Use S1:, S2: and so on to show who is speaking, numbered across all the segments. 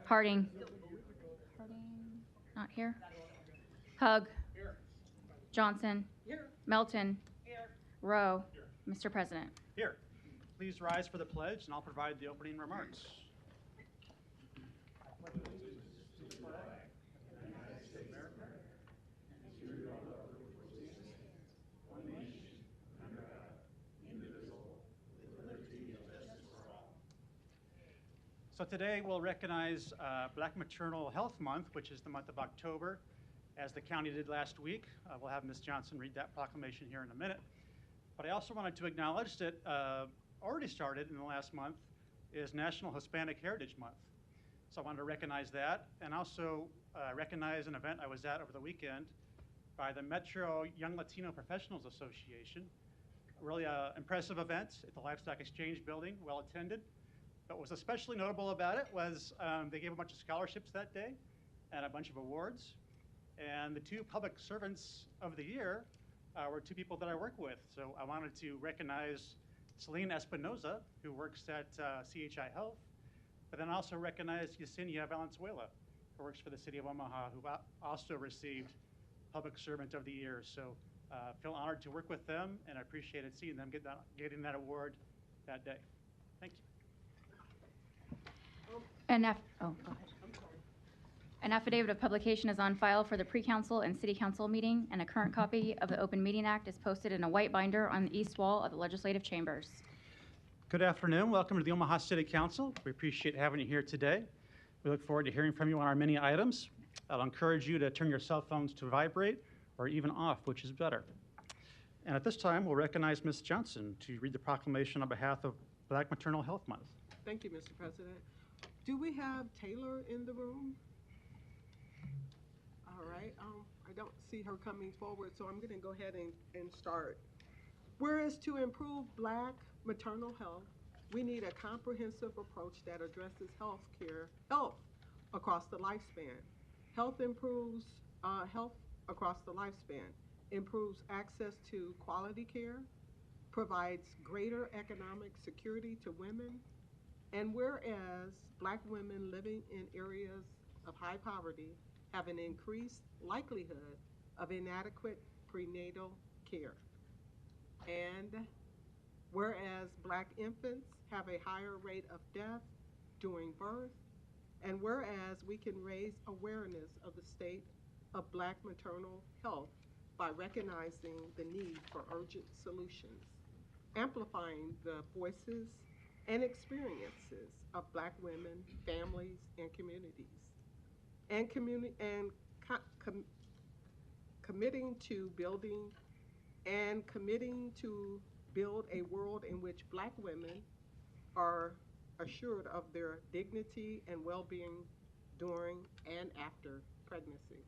S1: Harding. Harding, not here. Hug. Johnson. Melton. Rowe. Mr. President.
S2: Here. Please rise for the pledge, and I'll provide the opening remarks. So today we'll recognize Black Maternal Health Month, which is the month of October, as the county did last week. We'll have Ms. Johnson read that proclamation here in a minute. But I also wanted to acknowledge that already started in the last month is National Hispanic Heritage Month. So I wanted to recognize that, and also recognize an event I was at over the weekend by the Metro Young Latino Professionals Association. Really impressive event at the Livestock Exchange Building, well attended. But what was especially notable about it was they gave a bunch of scholarships that day and a bunch of awards. And the two public servants of the year were two people that I work with. So I wanted to recognize Celine Espinoza, who works at CHI Health, but then also recognize Yesenia Valenzuela, who works for the city of Omaha, who also received Public Servant of the Year. So feel honored to work with them, and I appreciated seeing them getting that award that day. Thank you.
S1: Go ahead. An affidavit of publication is on file for the pre-council and city council meeting, and a current copy of the Open Meeting Act is posted in a white binder on the east wall of the legislative chambers.
S2: Good afternoon. Welcome to the Omaha City Council. We appreciate having you here today. We look forward to hearing from you on our many items. I'll encourage you to turn your cell phones to vibrate or even off, which is better. And at this time, we'll recognize Ms. Johnson to read the proclamation on behalf of Black Maternal Health Month.
S3: Thank you, Mr. President. Do we have Taylor in the room? All right, I don't see her coming forward, so I'm going to go ahead and start. Whereas to improve Black maternal health, we need a comprehensive approach that addresses health across the lifespan. Health across the lifespan, improves access to quality care, provides greater economic security to women, and whereas Black women living in areas of high poverty have an increased likelihood of inadequate prenatal care. And whereas Black infants have a higher rate of death during birth, and whereas we can raise awareness of the state of Black maternal health by recognizing the need for urgent solutions, amplifying the voices and experiences of Black women, families, and communities, and committing to build a world in which Black women are assured of their dignity and well-being during and after pregnancy.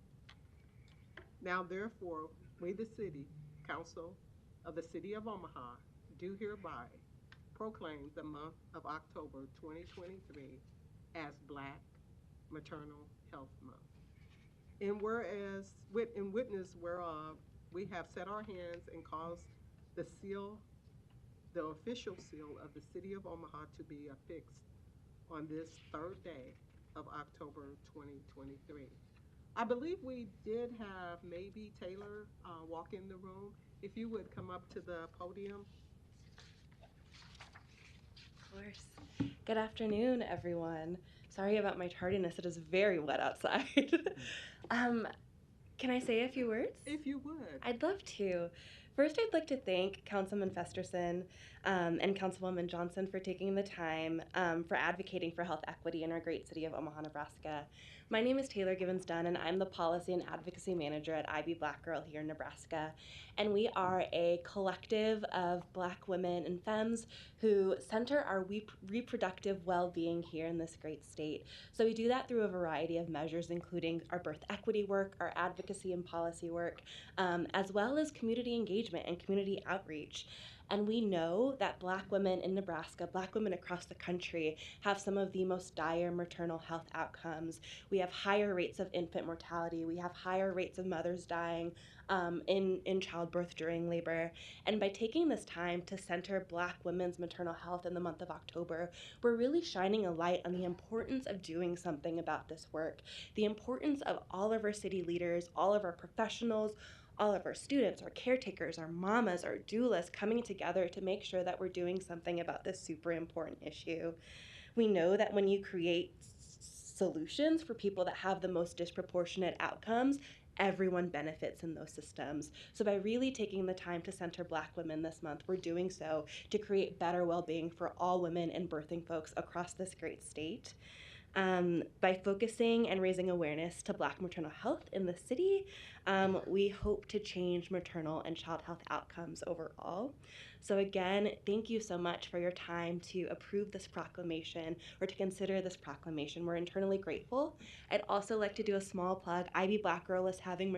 S3: Now, therefore, we, the City Council of the City of Omaha, do hereby proclaim the month of October 2023 as Black Maternal Health Month. In witness whereof, we have set our hands and caused the official seal of the City of Omaha to be affixed on this third day of October 2023. I believe we did have maybe Taylor walk in the room. If you would come up to the podium.
S4: Of course. Good afternoon, everyone. Sorry about my tardiness. It is very wet outside. Can I say a few words?
S3: If you would.
S4: I'd love to. First, I'd like to thank Councilman Festerson and Councilwoman Johnson for taking the time for advocating for health equity in our great city of Omaha, Nebraska. My name is Taylor Givens-Dunn, and I'm the Policy and Advocacy Manager at IB Black Girl here in Nebraska. And we are a collective of Black women and femmes who center our reproductive well-being here in this great state. So we do that through a variety of measures, including our birth equity work, our advocacy and policy work, as well as community engagement and community outreach. And we know that Black women in Nebraska, Black women across the country, have some of the most dire maternal health outcomes. We have higher rates of infant mortality. We have higher rates of mothers dying in childbirth during labor. And by taking this time to center Black women's maternal health in the month of October, we're really shining a light on the importance of doing something about this work, the importance of all of our city leaders, all of our professionals, all of our students, our caretakers, our mamas, our doulas coming together to make sure that we're doing something about this super important issue. We know that when you create solutions for people that have the most disproportionate outcomes, everyone benefits in those systems. So by really taking the time to center Black women this month, we're doing so to create better well-being for all women and birthing folks across this great state. By focusing and raising awareness to Black maternal health in the city, we hope to change maternal and child health outcomes overall. So again, thank you so much for your time to approve this proclamation or to consider this proclamation. We're internally grateful. I'd also like to do a small plug. Ivy Black Girl is having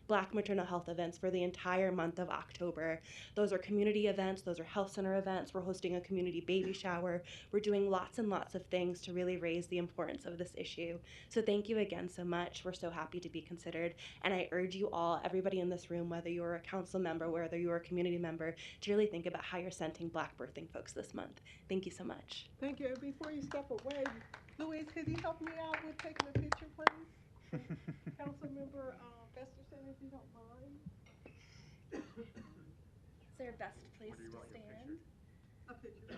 S4: Black maternal health events for the entire month of October. Those are community events, those are health center events. We're hosting a community baby shower. We're doing lots and lots of things to really raise the importance of this issue. So thank you again so much. We're so happy to be considered. And I urge you all, everybody in this room, whether you're a council member, whether you're a community member, to really think about how you're centering Black birthing folks this month. Thank you so much.
S3: Thank you. Before you step away, Louise, could you help me out with taking a picture, please? Councilmember Festerson, if you don't mind.
S4: Is there a best place to stand?
S3: A picture.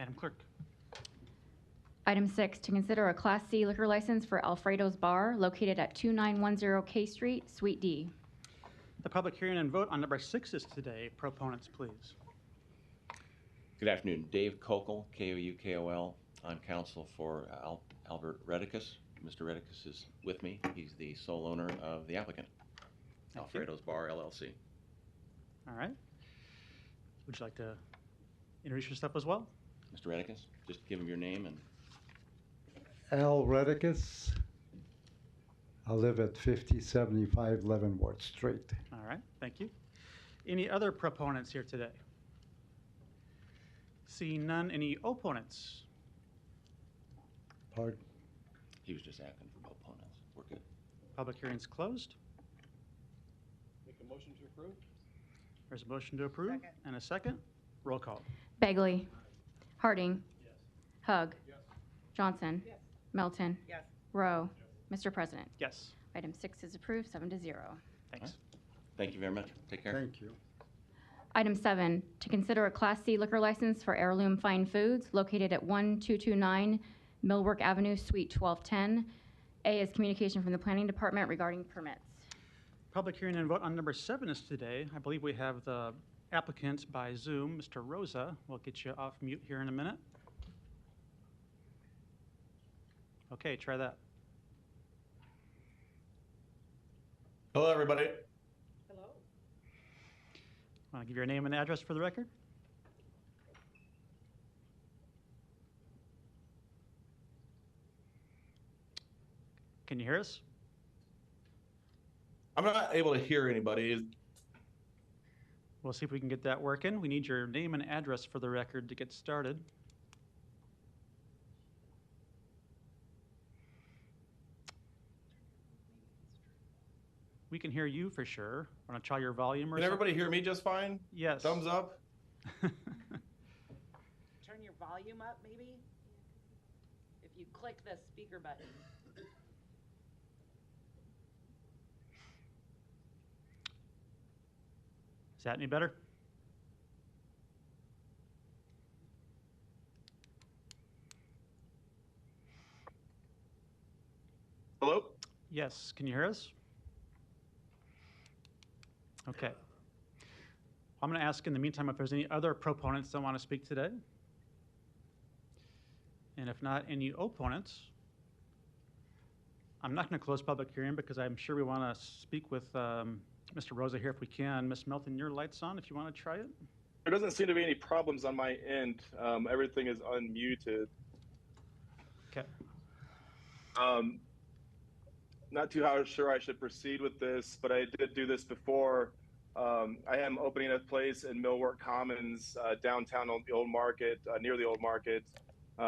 S2: Madam Clerk.
S1: Item 6, to consider a Class C liquor license for Alfredo's Bar located at 2910 K Street, Suite D.
S2: The public hearing and vote on number 6 is today. Proponents, please.
S5: Good afternoon. Dave Kokol, Koukol, on council for Albert Redicus. Mr. Redicus is with me. He's the sole owner of the applicant,
S2: Thank you.
S5: Alfredo's Bar, LLC.
S2: All right. Would you like to introduce yourself as well?
S5: Mr. Redicus, just give him your name and
S6: Al Redicus. I live at 5075 Leavenworth Street.
S2: All right, thank you. Any other proponents here today? Seeing none, any opponents?
S6: Pardon?
S5: he was just asking for opponents. We're good.
S2: Public hearing's closed.
S7: Make a motion to approve?
S2: There's a motion to approve and a second. Roll call.
S1: Bagley. Harding.
S7: Yes.
S1: Hug.
S7: Yes.
S1: Johnson.
S3: Yes.
S1: Melton.
S3: Yes.
S1: Rowe. Mr. President.
S2: Yes,
S1: Item 6 is approved, 7-0.
S2: thanks.
S5: Thank you very much. Take care.
S6: Thank you.
S1: Item 7, to consider a Class C liquor license for Heirloom Fine Foods located at 1229 Millwork Avenue, Suite 1210. A is communication from the Planning Department regarding permits.
S2: Public hearing and vote on number 7 is today. I believe we have the applicant by Zoom, Mr. Rosa. We'll get you off mute here in a minute. Okay, try that.
S7: Hello, everybody.
S3: Hello.
S2: Want to give your name and address for the record? Can you hear us?
S7: I'm not able to hear anybody.
S2: We'll see if we can get that working. We need your name and address for the record to get started. We can hear you for sure. Want to try your volume or
S7: Can
S2: something?
S7: everybody hear me just fine?
S2: Yes.
S7: Thumbs up?
S8: Turn your volume up, maybe? If you click the speaker button.
S2: Is that any better?
S7: Hello?
S2: Yes. Can you hear us? Okay. I'm going to ask in the meantime if there's any other proponents that want to speak today. And if not, any opponents? I'm not going to close public hearing because I'm sure we want to speak with Mr. Rosa here if we can. Ms. Melton, your light's on if you want to try it.
S7: There doesn't seem to be any problems on my end. Everything is unmuted.
S2: Okay.
S7: Not too sure I should proceed with this, but I did do this before. I am opening a place in Millwork Commons, downtown on the Old Market, near the Old Market.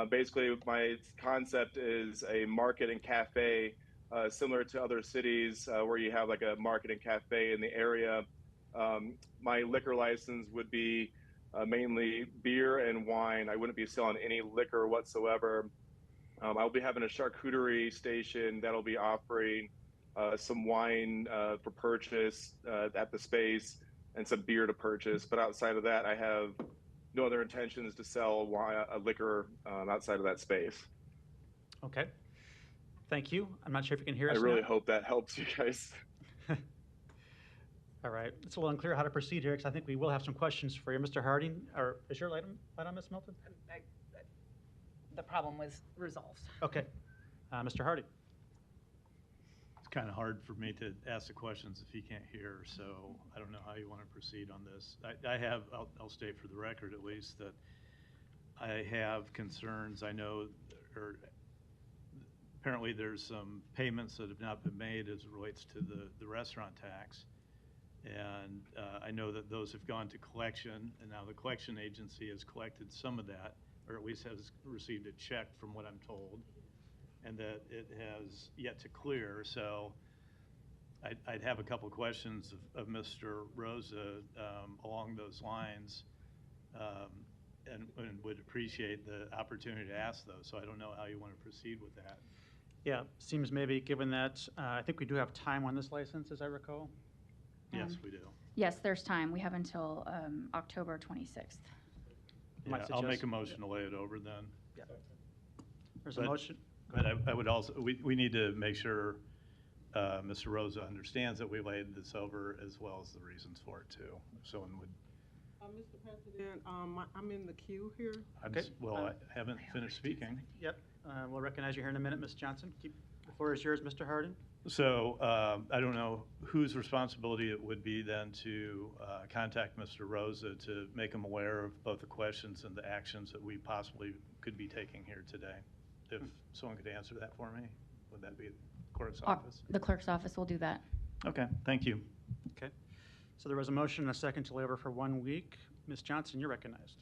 S7: Basically, my concept is a market and cafe, similar to other cities where you have like a market and cafe in the area. My liquor license would be mainly beer and wine. I wouldn't be selling any liquor whatsoever. I'll be having a charcuterie station that'll be offering some wine for purchase at the space and some beer to purchase. But outside of that, I have no other intentions to sell liquor outside of that space.
S2: Okay. Thank you. I'm not sure if you can hear us
S7: I really
S2: now.
S7: hope that helps you guys.
S2: All right. It's a little unclear how to proceed here because I think we will have some questions for you. Mr. Harding, or is your light on, Ms. Milton?
S8: The problem was resolved.
S2: Okay. Mr. Harding.
S9: It's kind of hard for me to ask the questions if he can't hear, so I don't know how you want to proceed on this. I'll state for the record at least that I have concerns. I know, or apparently there's some payments that have not been made as it relates to the restaurant tax. And I know that those have gone to collection, and now the collection agency has collected some of that, or at least has received a check from what I'm told, and that it has yet to clear. So I'd have a couple questions of Mr. Rosa along those lines, and would appreciate the opportunity to ask those. So I don't know how you want to proceed with that.
S2: Yeah, seems maybe given that, I think we do have time on this license, as I recall.
S9: Yes, we do.
S1: Yes, there's time. We have until October 26th.
S2: Might
S9: Yeah, I'll
S2: suggest-
S9: make a motion to lay it over then.
S2: There's a
S9: But-
S2: motion.
S9: But I would also, we need to make sure Mr. Rosa understands that we laid this over as well as the reasons for it too. If someone would,
S3: Mr. President, I'm in the queue here.
S2: Okay.
S9: I haven't finished speaking.
S2: Yep. We'll recognize you here in a minute, Ms. Johnson. The floor is yours, Mr. Harding.
S9: So I don't know whose responsibility it would be then to contact Mr. Rosa to make him aware of both the questions and the actions that we possibly could be taking here today. If someone could answer that for me, would that be the clerk's office?
S1: The clerk's office will do that.
S9: Okay, thank you.
S2: Okay. So there was a motion and a second to lay over for 1 week. Ms. Johnson, you're recognized.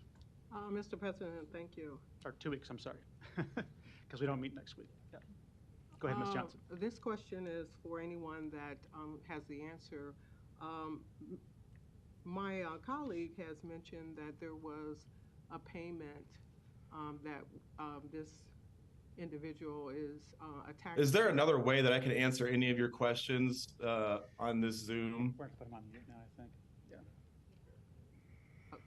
S3: Mr. President, thank you.
S2: Or 2 weeks, I'm sorry. Because we don't meet next week. Yeah. Go ahead, Ms. Johnson.
S3: This question is for anyone that has the answer. My colleague has mentioned that there was a payment that this individual is attached.
S7: Is there another way that I can answer any of your questions on this Zoom?
S2: We're going to put him on mute now, I think. Yeah.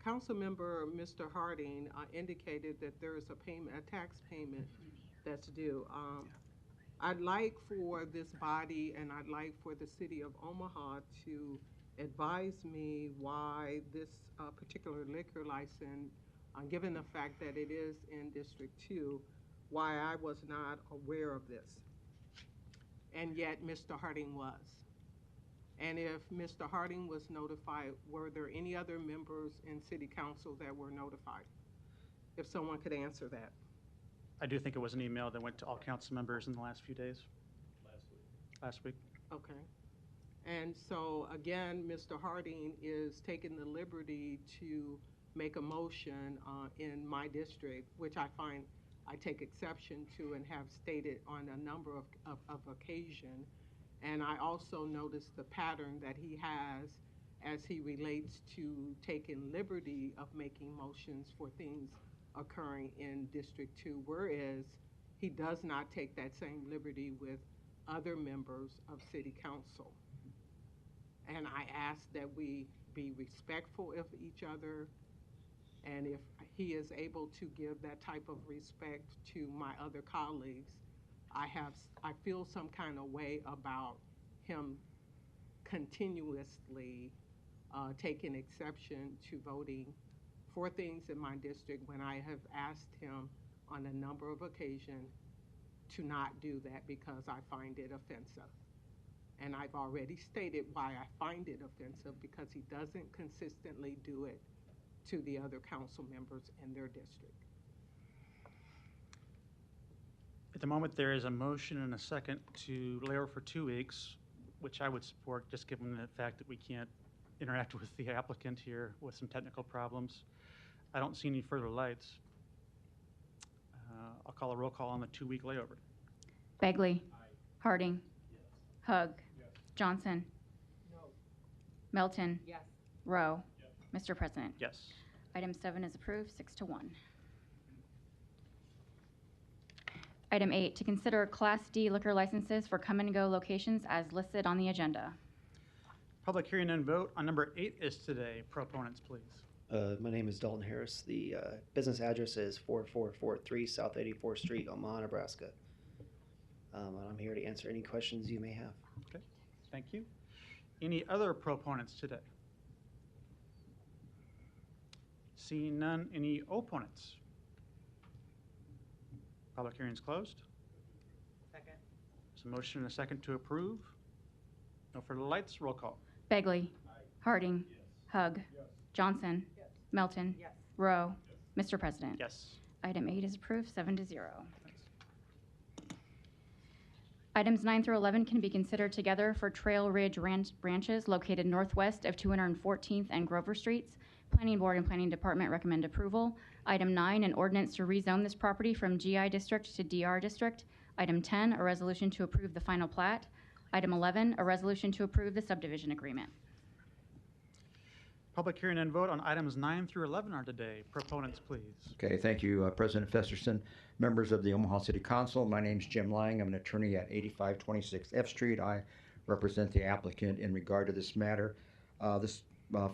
S3: Councilmember Mr. Harding indicated that there is a tax payment that's due. I'd like for this body and I'd like for the city of Omaha to advise me why this particular liquor license, given the fact that it is in District 2, why I was not aware of this. And yet Mr. Harding was. And if Mr. Harding was notified, were there any other members in City Council that were notified? If someone could answer that.
S2: I do think it was an email that went to all council members in the last few days. Last week.
S3: Okay. And so, again, Mr. Harding is taking the liberty to make a motion in my district, which I take exception to and have stated on a number of occasions. And I also noticed the pattern that he has as he relates to taking liberty of making motions for things occurring in District 2, whereas he does not take that same liberty with other members of City Council. And I ask that we be respectful of each other, and if he is able to give that type of respect to my other colleagues, I feel some kind of way about him continuously taken exception to voting for things in my district when I have asked him on a number of occasions to not do that because I find it offensive. And I've already stated why I find it offensive, because he doesn't consistently do it to the other council members in their district.
S2: At the moment, there is a motion and a second to lay over for 2 weeks, which I would support, just given the fact that we can't interact with the applicant here with some technical problems. I don't see any further lights. I'll call a roll call on the 2-week layover.
S1: Bagley. Harding. Hug. Johnson. Melton.
S8: Yes.
S1: Rowe. Mr. President.
S2: Yes.
S1: Item 7 is approved, 6-1. Item 8, to consider Class D liquor licenses for come-and-go locations as listed on the agenda.
S2: Public hearing and vote on number 8 is today. Proponents, please.
S10: My name is Dalton Harris. The business address is 4443 South 84th Street, Omaha, Nebraska. And I'm here to answer any questions you may have.
S2: Okay, thank you. Any other proponents today? Seeing none, any opponents? Public hearing is closed.
S8: Second.
S2: There's a motion and a second to approve. No further lights, roll call.
S1: Bagley. Harding. Hug. Johnson. Melton.
S8: Yes.
S1: Rowe. Mr. President.
S2: Yes.
S1: Item 8 is approved, 7-0. Items 9 through 11 can be considered together for Trail Ridge Ranches located northwest of 214th and Grover Streets. Planning Board and Planning Department recommend approval. Item 9, an ordinance to rezone this property from GI District to DR District. Item 10, a resolution to approve the final plat. Item 11, a resolution to approve the subdivision agreement.
S2: Public hearing and vote on items 9 through 11 are today. Proponents, please.
S11: Okay, thank you, President Festerson, members of the Omaha City Council. My name's Jim Lang. I'm an attorney at 8526 F Street. I represent the applicant in regard to this matter. This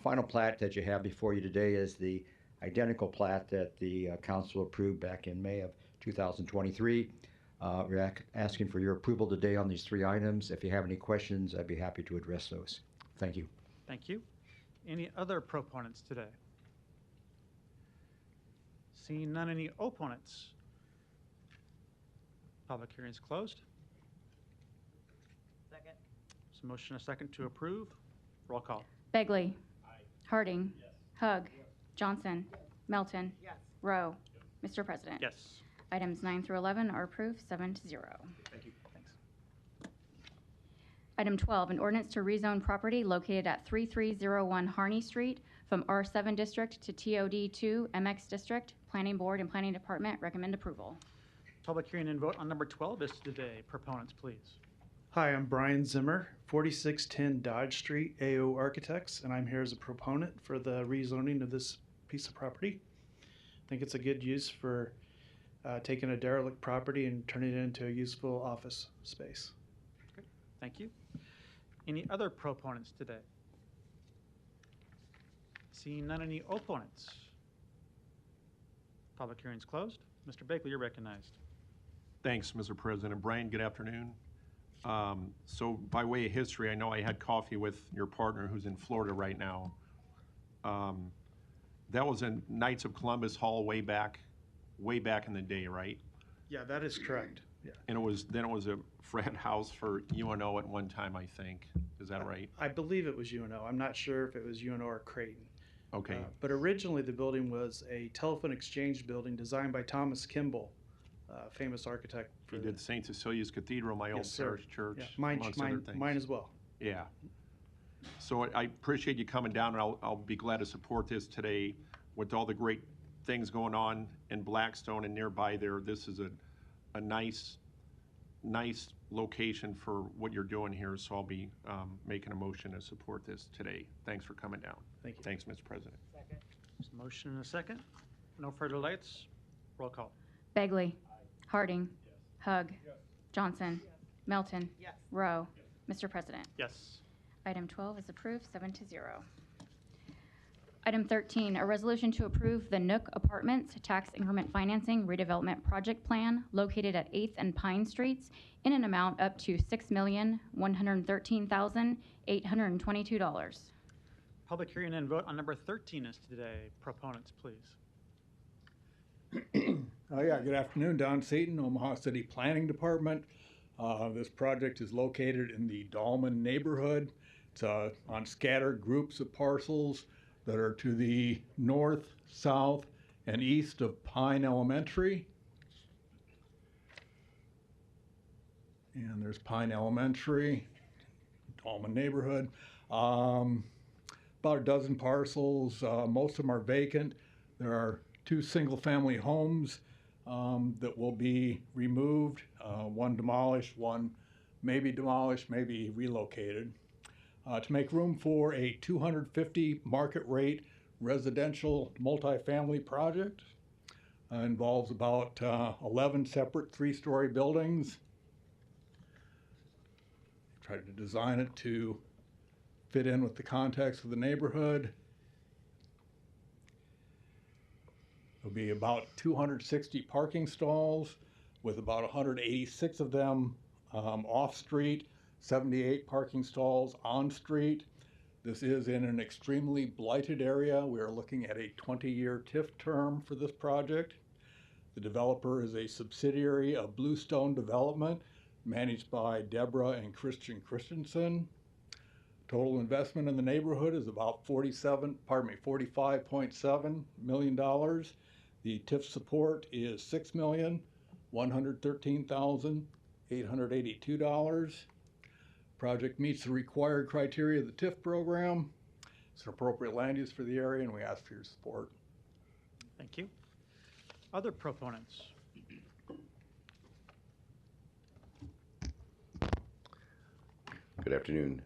S11: final plat that you have before you today is the identical plat that the council approved back in May of 2023. We're asking for your approval today on these 3 items. If you have any questions, I'd be happy to address those. Thank you.
S2: Thank you. Any other proponents today? Seeing none, any opponents? Public hearing is closed.
S8: Second.
S2: There's a motion and a second to approve. Roll call.
S1: Bagley. Harding. Hug. Johnson. Melton.
S8: Yes.
S1: Rowe. Mr. President.
S2: Yes.
S1: Items 9 through 11 are approved, 7-0.
S2: Thank you. Thanks.
S1: Item 12, an ordinance to rezone property located at 3301 Harney Street from R7 District to TOD2 MX District. Planning Board and Planning Department recommend approval.
S2: Public hearing and vote on number 12 is today. Proponents, please.
S12: Hi, I'm Brian Zimmer, 4610 Dodge Street, AO Architects, and I'm here as a proponent for the rezoning of this piece of property. I think it's a good use for taking a derelict property and turning it into a useful office space.
S2: Okay. Thank you. Any other proponents today? Seeing none, any opponents? Public hearing is closed. Mr. Bagley, you're recognized.
S13: Thanks, Mr. President. Brian, good afternoon. So by way of history, I know I had coffee with your partner who's in Florida right now. That was in Knights of Columbus Hall way back in the day, right?
S12: Yeah, that is correct. Yeah.
S13: And then it was a frat house for UNO at one time, I think. Is that right?
S12: I believe it was UNO. I'm not sure if it was UNO or Creighton.
S13: Okay.
S12: But originally the building was a telephone exchange building designed by Thomas Kimball, famous architect.
S13: He did St. Cecilia's Cathedral, my old parish church,
S12: Yeah.
S13: amongst other things.
S12: Mine as well.
S13: Yeah. So I appreciate you coming down, and I'll be glad to support this today with all the great things going on in Blackstone and nearby there. This is a nice location for what you're doing here, so I'll be making a motion to support this today. Thanks for coming down.
S12: Thank you.
S13: Thanks, Mr. President.
S8: Second.
S2: There's a motion and a second. No further lights. Roll call.
S1: Bagley. Harding. Hug. Johnson. Melton.
S8: Yes.
S1: Rowe. Mr. President.
S2: Yes.
S1: Item 12 is approved, 7-0. Item 13, a resolution to approve the Nook Apartments Tax Increment Financing Redevelopment Project Plan located at 8th and Pine Streets in an amount up to $6,113,822.
S2: public hearing and vote on number 13 is today. Proponents, please.
S14: Good afternoon, Don Seaton, Omaha City Planning Department. This project is located in the Dahlman neighborhood. It's on scattered groups of parcels that are to the north, south, and east of Pine Elementary. And there's Pine Elementary, Dahlman neighborhood. About a dozen parcels. Most of them are vacant. There are 2 single-family homes that will be removed. One demolished, one maybe demolished, maybe relocated. To make room for a 250 market rate residential multifamily project. Involves about 11 separate 3-story buildings. Tried to design it to fit in with the context of the neighborhood. There'll be about 260 parking stalls with about 186 of them off-street, 78 parking stalls on-street. This is in an extremely blighted area. We are looking at a 20-year TIF term for this project. The developer is a subsidiary of Bluestone Development, managed by Deborah and Christian Christensen. Total investment in the neighborhood is about $45.7 million. The TIF support is $6,113,882. Project meets the required criteria of the TIF program. It's an appropriate land use for the area, and we ask for your support.
S2: Thank you. Other proponents?
S15: Good afternoon,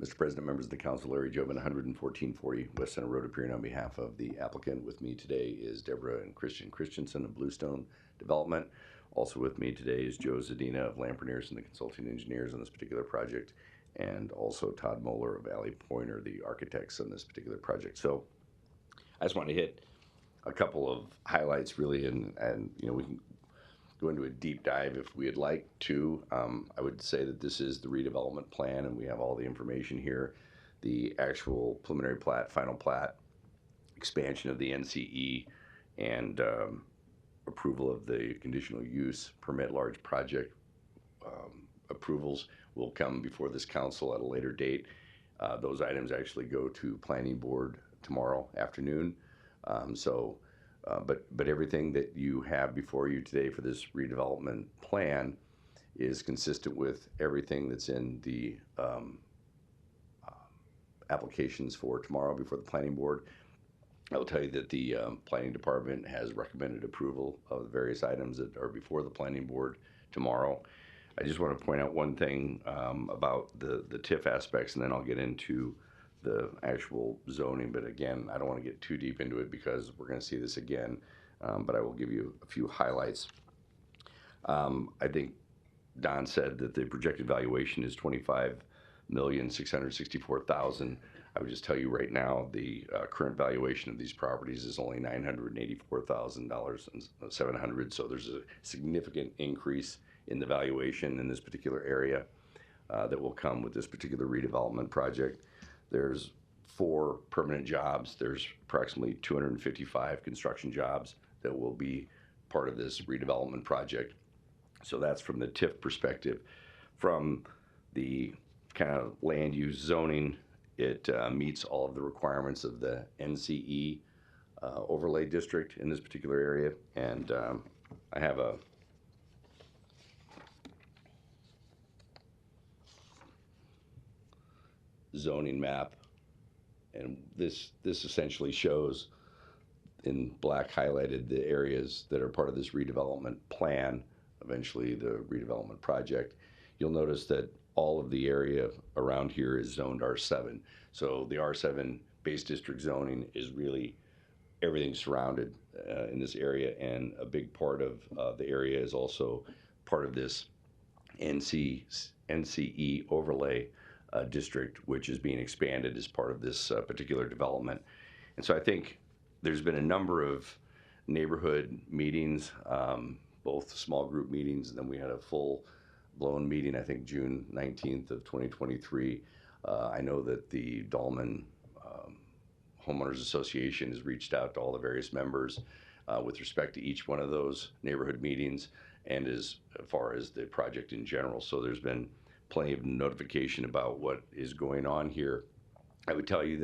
S15: Mr. President, members of the council. Larry Jobin, 11440 West Center Road, appearing on behalf of the applicant. With me today is Deborah and Christian Christensen of Bluestone Development. Also with me today is Joe Zadina of Lamperniers and the consulting engineers on this particular project, and also Todd Moeller of Alley Pointer, the architects on this particular project. So I just want to hit a couple of highlights really, and we can go into a deep dive if we'd like to. I would say that this is the redevelopment plan, and we have all the information here. The actual preliminary plat, final plat, expansion of the NCE, and approval of the conditional use permit large project approvals will come before this council at a later date. Those items actually go to planning board tomorrow afternoon. But everything that you have before you today for this redevelopment plan is consistent with everything that's in the applications for tomorrow before the planning board. I will tell you that the planning department has recommended approval of the various items that are before the planning board tomorrow. I just want to point out one thing about the TIF aspects, and then I'll get into the actual zoning. But again, I don't want to get too deep into it because we're going to see this again, but I will give you a few highlights. I think Don said that the projected valuation is $25,664,000. I would just tell you right now, the current valuation of these properties is only $984,700. So there's a significant increase in the valuation in this particular area that will come with this particular redevelopment project. There's 4 permanent jobs. There's approximately 255 construction jobs that will be part of this redevelopment project. So that's from the TIF perspective. From the kind of land use zoning, it meets all of the requirements of the NCE overlay district in this particular area. And I have a zoning map, and this essentially shows in black highlighted the areas that are part of this redevelopment plan, eventually the redevelopment project. You'll notice that all of the area around here is zoned R7. So the R7 base district zoning is really everything surrounded in this area, and a big part of the area is also part of this NCE overlay district, which is being expanded as part of this particular development. And so I think there's been a number of neighborhood meetings, both small group meetings, and then we had a full-blown meeting, I think June 19th of 2023. I know that the Dahlman Homeowners Association has reached out to all the various members with respect to each one of those neighborhood meetings and as far as the project in general. So there's been plenty of notification about what is going on here. I would tell you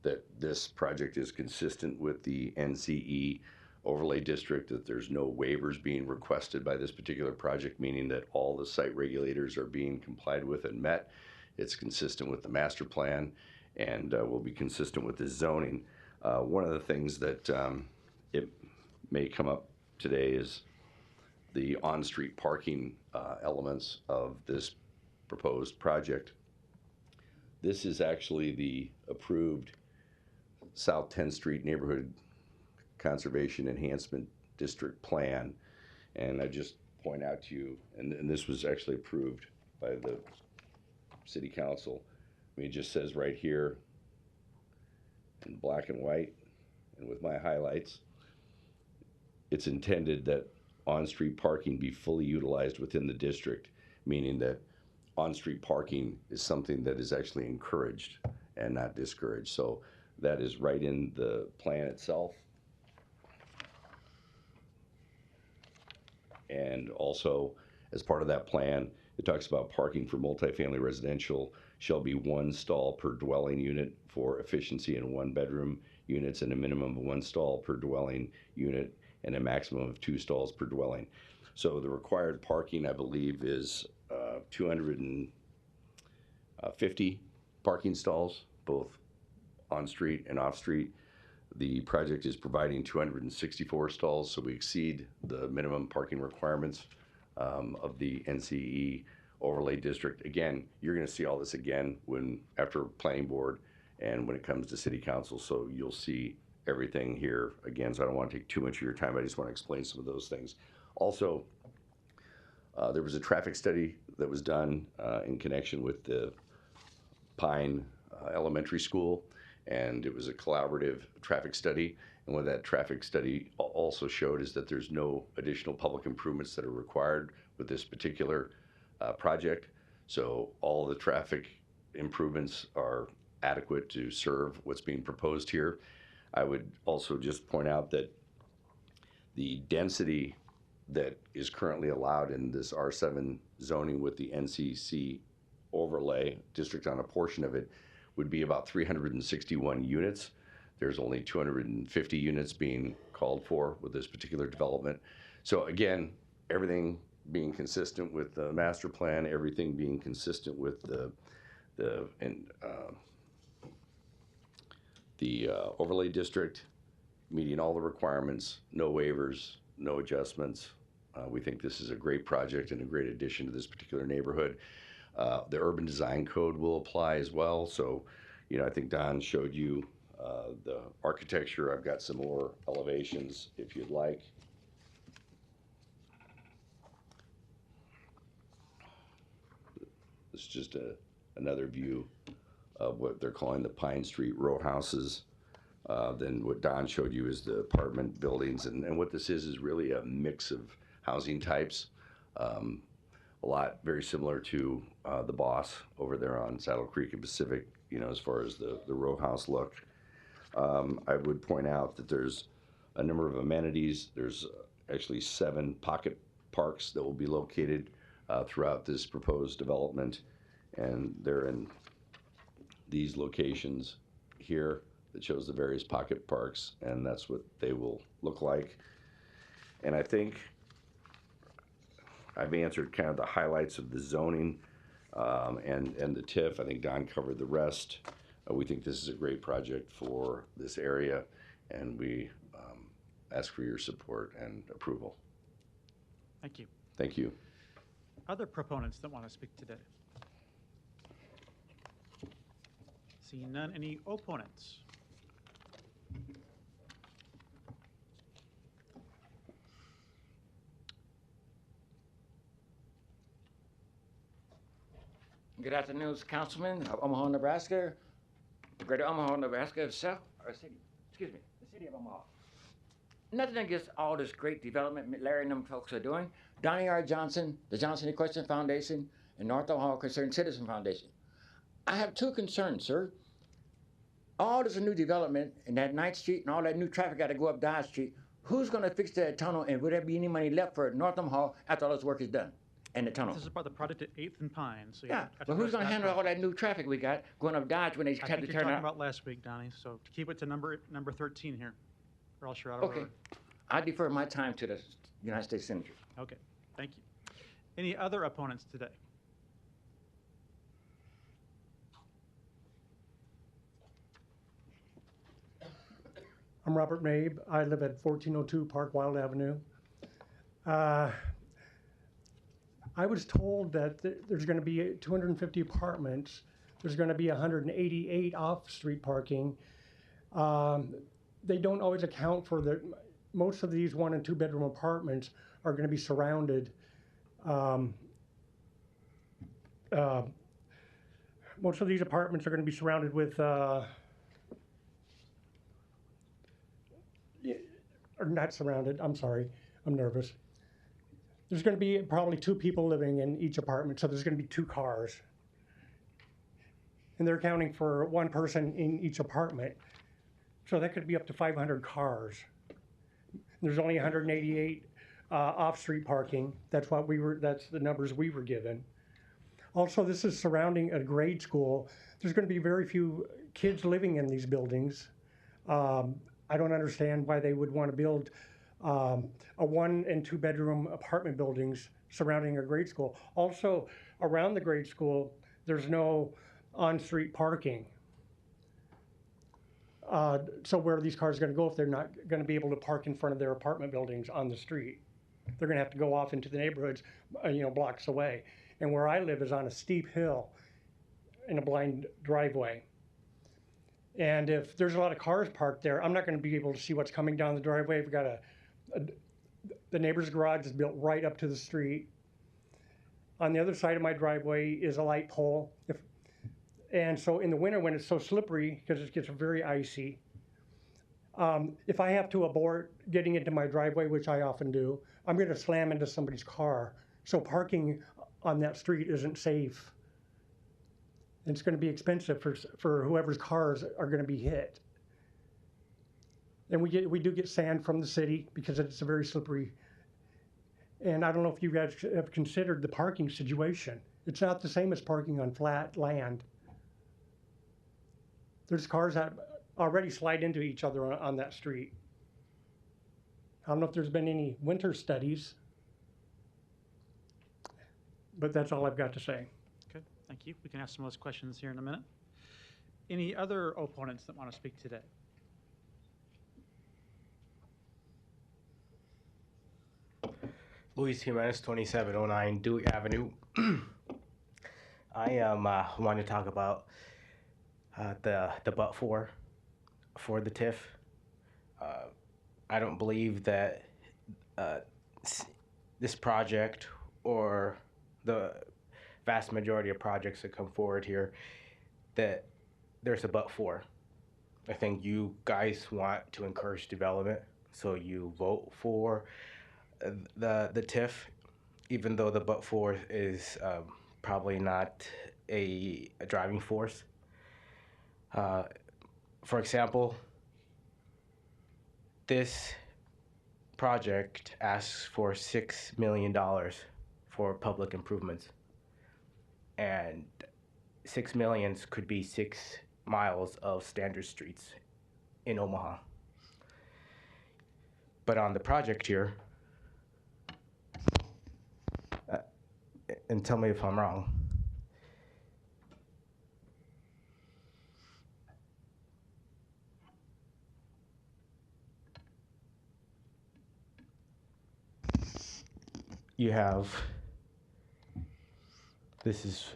S15: that this project is consistent with the NCE overlay district, that there's no waivers being requested by this particular project, meaning that all the site regulators are being complied with and met. It's consistent with the master plan and will be consistent with the zoning. One of the things that it may come up today is the on-street parking elements of this proposed project. This is actually the approved South 10th Street Neighborhood Conservation Enhancement District Plan. And I just point out to you, and this was actually approved by the City Council. I mean, it just says right here in black and white and with my highlights, it's intended that on-street parking be fully utilized within the district, meaning that on-street parking is something that is actually encouraged and not discouraged. So that is right in the plan itself. And also, as part of that plan, it talks about parking for multifamily residential shall be one stall per dwelling unit for efficiency in one-bedroom units and a minimum of one stall per dwelling unit and a maximum of 2 stalls per dwelling. So the required parking, I believe, is 250 parking stalls, both on-street and off-street. The project is providing 264 stalls, so we exceed the minimum parking requirements of the NCE overlay district. Again, you're going to see all this again after planning board and when it comes to city council, so you'll see everything here again, so I don't want to take too much of your time. I just want to explain some of those things. Also, there was a traffic study that was done in connection with the Pine Elementary School, and it was a collaborative traffic study. And what that traffic study also showed is that there's no additional public improvements that are required with this particular project. So all the traffic improvements are adequate to serve what's being proposed here. I would also just point out that the density that is currently allowed in this R7 zoning with the NCC overlay district on a portion of it would be about 361 units. There's only 250 units being called for with this particular development. So again, everything being consistent with the master plan, everything being consistent with the overlay district, meeting all the requirements, no waivers, no adjustments. We think this is a great project and a great addition to this particular neighborhood. The urban design code will apply as well. So, I think Don showed you the architecture. I've got some more elevations if you'd like. This is just another view of what they're calling the Pine Street row houses. Then what Don showed you is the apartment buildings. And what this is really a mix of housing types. A lot very similar to the Boss over there on Saddle Creek and Pacific, as far as the row house look. I would point out that there's a number of amenities. There's actually 7 pocket parks that will be located throughout this proposed development, and they're in these locations here that shows the various pocket parks, and that's what they will look like. And I think I've answered kind of the highlights of the zoning and the TIF. I think Don covered the rest. We think this is a great project for this area, and we ask for your support and approval.
S2: Thank you.
S15: Thank you.
S2: Other proponents that want to speak today? Seeing none, any opponents?
S16: Good afternoon, Councilman of Omaha, Nebraska, Greater Omaha, Nebraska, South, or city, excuse me, the city of Omaha. Nothing against all this great development Larry and them folks are doing. Donnie R. Johnson, the Johnson Equestrian Foundation, and North Omaha Concerned Citizen Foundation. I have 2 concerns, sir. all this new development and that 9th Street and all that new traffic got to go up Dodge Street. Who's going to fix that tunnel, and will there be any money left for Northam Hall after all this work is done and the tunnel?
S2: This is about the project at 8th and Pine, so
S16: Yeah, but who's going to handle all that new traffic we got going up Dodge when they
S2: I
S16: had
S2: think
S16: to
S2: you're
S16: turn
S2: talking
S16: out?
S2: about last week, Donnie, so keep it to number 13 here, or else you're out of
S16: Okay,
S2: order.
S16: I defer my time to the United States Senator.
S2: Okay, thank you. Any other opponents today?
S17: I'm Robert Mabe. I live at 1402 Park Wild Avenue. I was told that there's going to be 250 apartments. There's going to be 188 off-street parking. They don't always account for most of these 1 and 2 bedroom apartments are going to be surrounded. Most of these apartments are going to be surrounded with or not surrounded, I'm sorry, I'm nervous. There's going to be probably 2 people living in each apartment, so there's going to be 2 cars. And they're accounting for 1 person in each apartment. So that could be up to 500 cars. There's only 188 off-street parking. That's the numbers we were given. Also, this is surrounding a grade school. There's going to be very few kids living in these buildings. I don't understand why they would want to build a 1 and 2 bedroom apartment buildings surrounding a grade school. Also, around the grade school, there's no on-street parking. So where are these cars going to go if they're not going to be able to park in front of their apartment buildings on the street? They're going to have to go off into the neighborhoods, blocks away. And where I live is on a steep hill in a blind driveway. And if there's a lot of cars parked there, I'm not going to be able to see what's coming down the driveway. We've got the neighbor's garage is built right up to the street. On the other side of my driveway is a light pole. And so in the winter when it's so slippery, because it gets very icy, if I have to abort getting into my driveway, which I often do, I'm going to slam into somebody's car. So parking on that street isn't safe. It's going to be expensive for whoever's cars are going to be hit. And we do get sand from the city because it's a very slippery. And I don't know if you guys have considered the parking situation. It's not the same as parking on flat land. There's cars that already slide into each other on that street. I don't know if there's been any winter studies, but that's all I've got to say.
S2: Okay, thank you. We can ask some of those questions here in a minute. Any other opponents that want to speak today?
S18: Luis Jimenez, 2709 Dewey Avenue. I want to talk about the but for the TIF. I don't believe that this project or the vast majority of projects that come forward here that there's a but for. I think you guys want to encourage development, so you vote for the TIF, even though the but for is probably not a driving force. For example, this project asks for $6 million for public improvements, and 6 millions could be 6 miles of standard streets in Omaha. But on the project here, and tell me if I'm wrong, you have, this is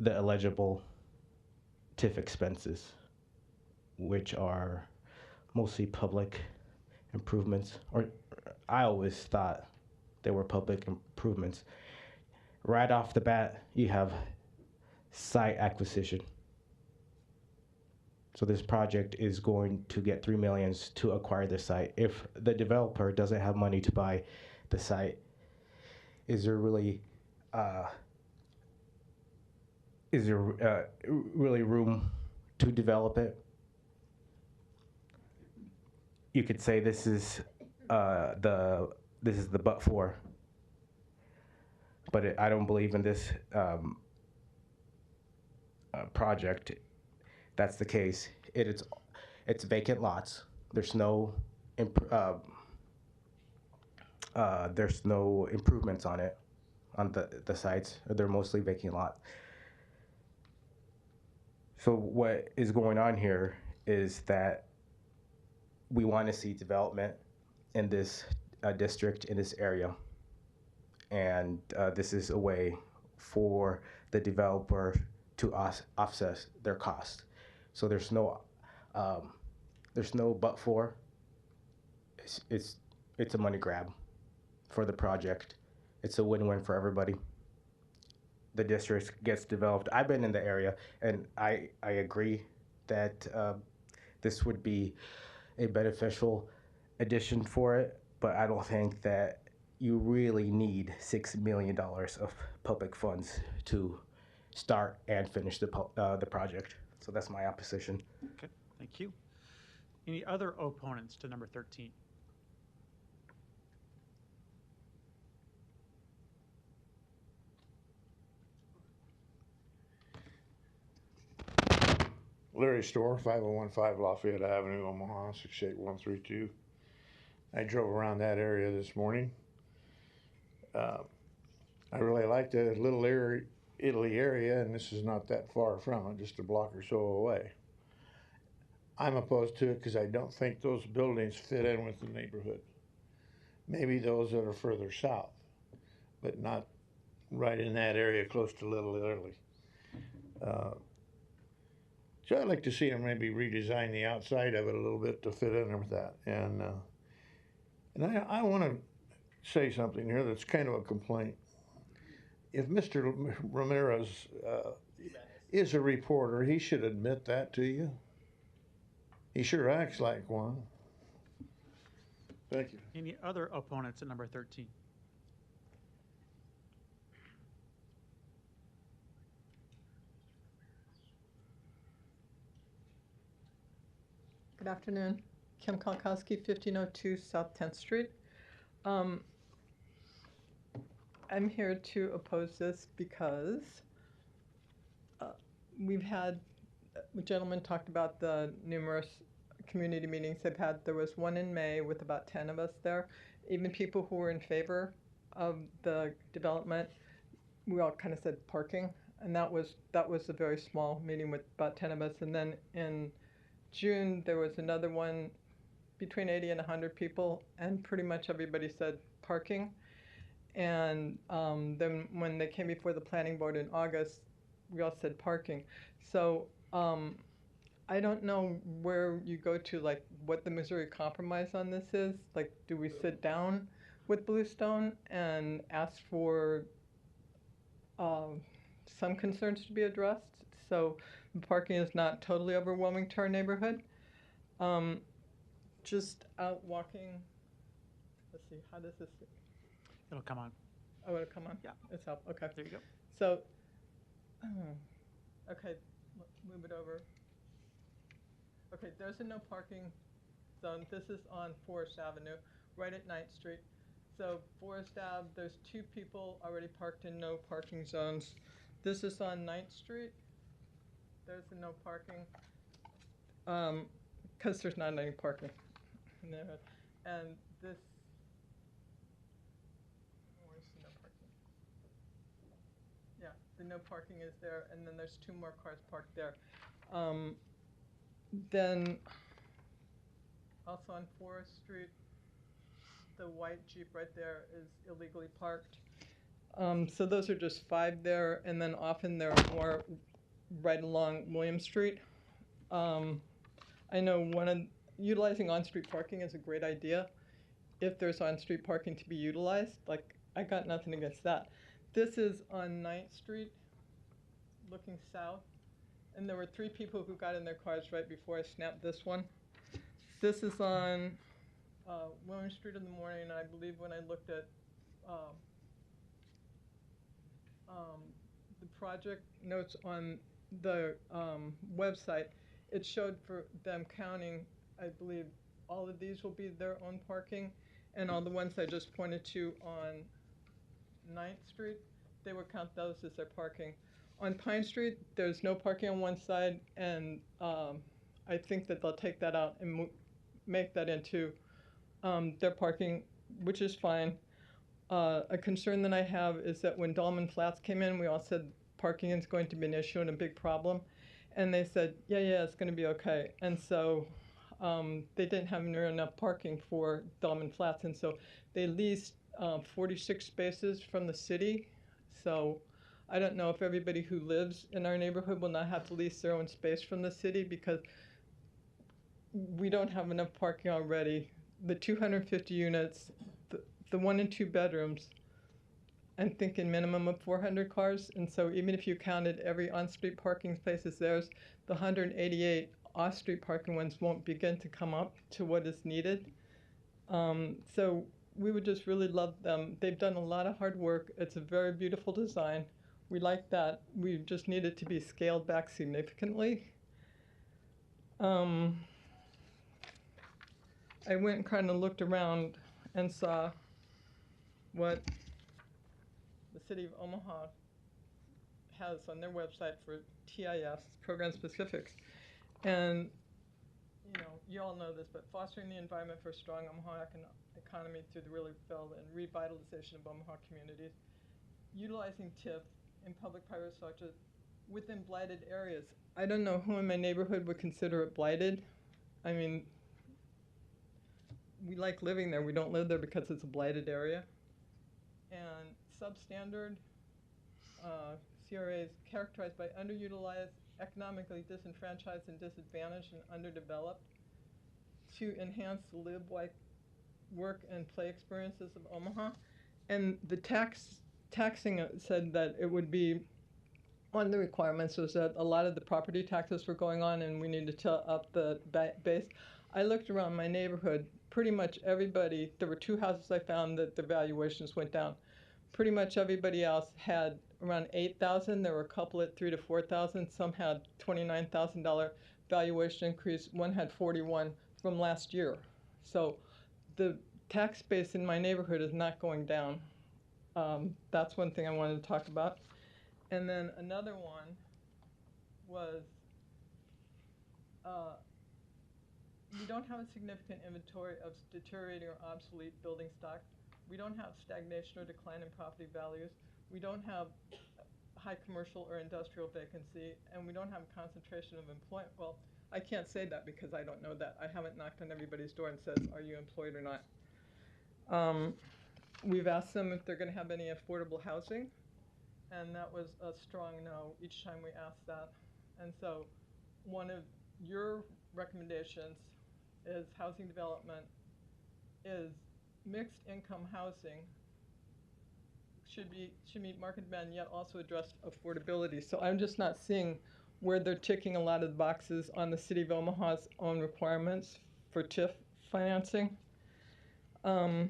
S18: the eligible TIF expenses, which are mostly public improvements, or I always thought they were public improvements. Right off the bat, you have site acquisition. So this project is going to get $3 million to acquire the site. If the developer doesn't have money to buy the site, is there really really room to develop it. You could say this is the but for, but I don't believe in this project. That's the case. It's vacant lots. There's no improvements on it, on the sites. They're mostly vacant lots. So what is going on here is that we want to see development in this district, in this area. And this is a way for the developer to offset their cost. So there's no but for. It's a money grab for the project. It's a win-win for everybody. The district gets developed. I've been in the area, and I agree that this would be a beneficial addition for it, but I don't think that you really need $6 million of public funds to start and finish the project. So that's my opposition.
S2: Okay, thank you. Any other opponents to number 13?
S19: Larry Store, 5015 Lafayette Avenue, Omaha, 68132. I drove around that area this morning. I really like the Little Italy area, and this is not that far from it, just a block or so away. I'm opposed to it because I don't think those buildings fit in with the neighborhood. Maybe those that are further south, but not right in that area close to Little Italy. So I'd like to see them maybe redesign the outside of it a little bit to fit in with that. And I want to say something here that's kind of a complaint. If Mr. Ramirez is a reporter, he should admit that to you. He sure acts like one. Thank you.
S2: Any other opponents at number 13?
S20: Good afternoon. Kim Kalkowski, 1502 South 10th Street. I'm here to oppose this because we've had, a gentleman talked about the numerous community meetings they've had. There was one in May with about 10 of us there. Even people who were in favor of the development, we all kind of said parking. And that was a very small meeting with about 10 of us. And then in June, there was another one between 80 and 100 people, and pretty much everybody said parking. And then when they came before the planning board in August, we all said parking. So I don't know where you go to, like, what the Missouri Compromise on this is. Like, do we sit down with Bluestone and ask for some concerns to be addressed? So parking is not totally overwhelming to our neighborhood. Just out walking, let's see, how does this?
S2: It'll come on.
S20: Oh, it'll come on?
S2: Yeah.
S20: It's up, okay.
S2: There you go.
S20: So, okay, move it over. Okay, there's a no parking zone. This is on Forest Avenue, right at 9th Street. So Forest Ave, there's 2 people already parked in no parking zones. This is on 9th Street. There's a no parking, because there's not any parking in the neighborhood. And this, where's the no parking? Yeah, the no parking is there, and then there's 2 more cars parked there. Then, also on Forest Street, the white Jeep right there is illegally parked. So those are just 5 there, and then often there are more right along William Street. I know utilizing on-street parking is a great idea if there's on-street parking to be utilized. Like, I got nothing against that. This is on 9th Street, looking south, and there were 3 people who got in their cars right before I snapped this one. This is on William Street in the morning, and I believe when I looked at the project notes on the website, it showed for them counting, I believe, all of these will be their own parking, and all the ones I just pointed to on 9th Street, they would count those as their parking. On Pine Street, there's no parking on one side, and I think that they'll take that out and make that into their parking, which is fine. A concern that I have is that when Dolman Flats came in, we all said parking is going to be an issue and a big problem. And they said, yeah, it's going to be okay. And so they didn't have near enough parking for Dolman Flats. And so they leased 46 spaces from the city. So I don't know if everybody who lives in our neighborhood will not have to lease their own space from the city, because we don't have enough parking already. The 250 units, the 1 and 2 bedrooms, I'm thinking minimum of 400 cars. And so even if you counted every on-street parking space as theirs, the 188 off-street parking ones won't begin to come up to what is needed. So we would just really love them. They've done a lot of hard work. It's a very beautiful design. We like that. We just need it to be scaled back significantly. I went and kind of looked around and saw what the city of Omaha has on their website for TIS, program specifics. And, you all know this, but fostering the environment for a strong Omaha economy through the really build and revitalization of Omaha communities, utilizing TIF in public-private structures within blighted areas. I don't know who in my neighborhood would consider it blighted. I mean, we like living there. We don't live there because it's a blighted area. And substandard CRAs characterized by underutilized, economically disenfranchised and disadvantaged and underdeveloped, to enhance the live, work, and play experiences of Omaha. And the taxing said that it would be, one of the requirements was that a lot of the property taxes were going on and we needed to up the base. I looked around my neighborhood, pretty much everybody, there were 2 houses I found that the valuations went down. Pretty much everybody else had around 8,000. There were a couple at 3,000 to 4,000. Some had $29,000 valuation increase. One had 41 from last year. So the tax base in my neighborhood is not going down. That's one thing I wanted to talk about. And then another one was we don't have a significant inventory of deteriorating or obsolete building stock. We don't have stagnation or decline in property values. We don't have high commercial or industrial vacancy, and we don't have a concentration of employment. Well, I can't say that because I don't know that. I haven't knocked on everybody's door and said, are you employed or not? We've asked them if they're going to have any affordable housing, and that was a strong no each time we asked that. And so one of your recommendations is housing development is mixed income housing should meet market demand yet also address affordability. So I'm just not seeing where they're ticking a lot of the boxes on the City of Omaha's own requirements for TIF financing. And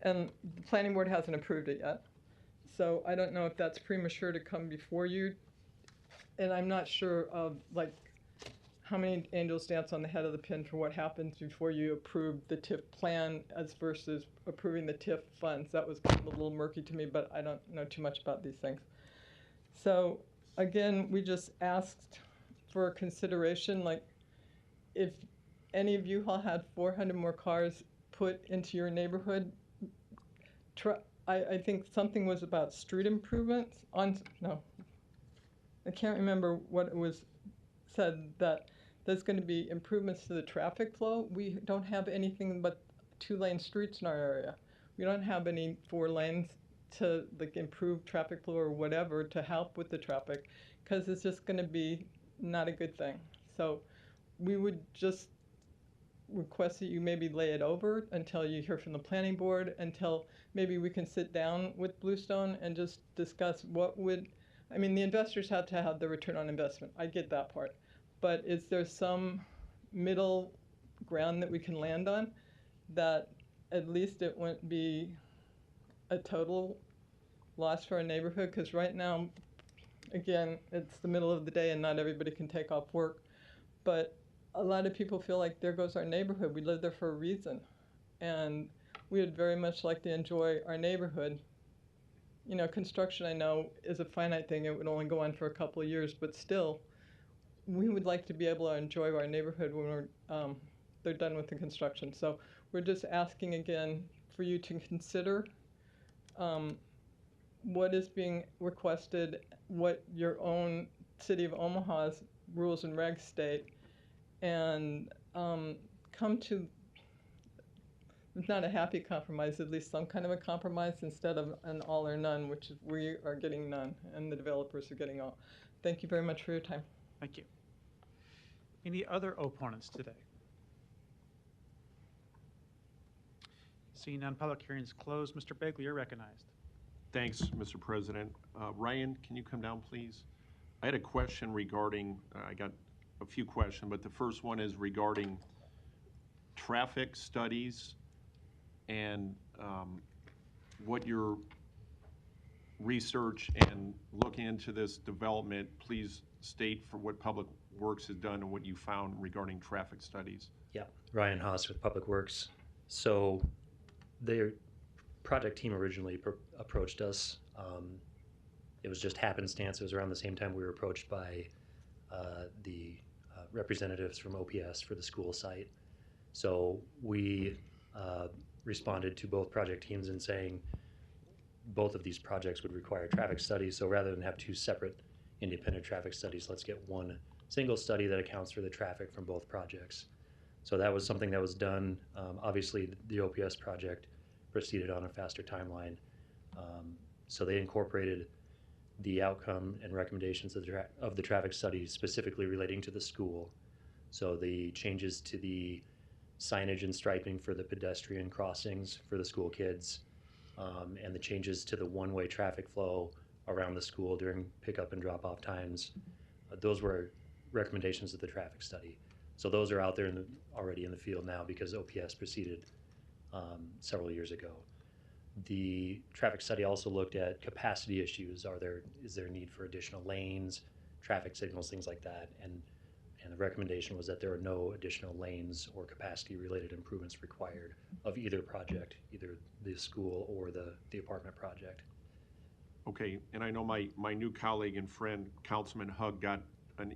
S20: the planning board hasn't approved it yet. So I don't know if that's premature to come before you. And I'm not sure of how many angels dance on the head of the pin for what happens before you approve the TIF plan as versus approving the TIF funds. That was kind of a little murky to me, but I don't know too much about these things. So again, we just asked for consideration, if any of you all had 400 more cars put into your neighborhood, I think something was about street improvements no, I can't remember what it was said, that there's going to be improvements to the traffic flow. We don't have anything but 2-lane streets in our area. We don't have any 4 lanes to improve traffic flow or whatever to help with the traffic, because it's just going to be not a good thing. So we would just request that you maybe lay it over until you hear from the planning board, until maybe we can sit down with Bluestone and just discuss the investors have to have the return on investment. I get that part. But is there some middle ground that we can land on that at least it wouldn't be a total loss for our neighborhood? Because right now, again, it's the middle of the day and not everybody can take off work. But a lot of people feel like there goes our neighborhood. We live there for a reason. And we would very much like to enjoy our neighborhood. You know, construction, I know, is a finite thing. It would only go on for a couple of years, but still, we would like to be able to enjoy our neighborhood when they're done with the construction. So we're just asking again for you to consider what is being requested, what your own City of Omaha's rules and regs state, and come to, if not a happy compromise, at least some kind of a compromise instead of an all or none, which is we are getting none and the developers are getting all. Thank you very much for your time.
S2: Thank you. Any other opponents today? Seeing none, public hearings closed. Mr. Begley, you're recognized.
S13: Thanks, Mr. President. Ryan, can you come down, please? I had a question regarding, I got a few questions, but the first one is regarding traffic studies and what your research and looking into this development, please state for what Public Works has done and what you found regarding traffic studies.
S21: Yeah, Ryan Haas with Public Works. So their project team originally approached us. It was just happenstance. It was around the same time we were approached by the representatives from OPS for the school site. So we responded to both project teams in saying both of these projects would require traffic studies. So rather than have two separate independent traffic studies, let's get one single study that accounts for the traffic from both projects. So that was something that was done. Obviously, the OPS project proceeded on a faster timeline. So they incorporated the outcome and recommendations of the traffic study specifically relating to the school. So the changes to the signage and striping for the pedestrian crossings for the school kids, and the changes to the one-way traffic flow around the school during pickup and drop-off times. Those were recommendations of the traffic study. So those are out there already in the field now because OPS proceeded several years ago. The traffic study also looked at capacity issues. Is there a need for additional lanes, traffic signals, things like that? And the recommendation was that there are no additional lanes or capacity-related improvements required of either project, either the school or the apartment project.
S13: Okay, and I know my new colleague and friend, Councilman Hug, got a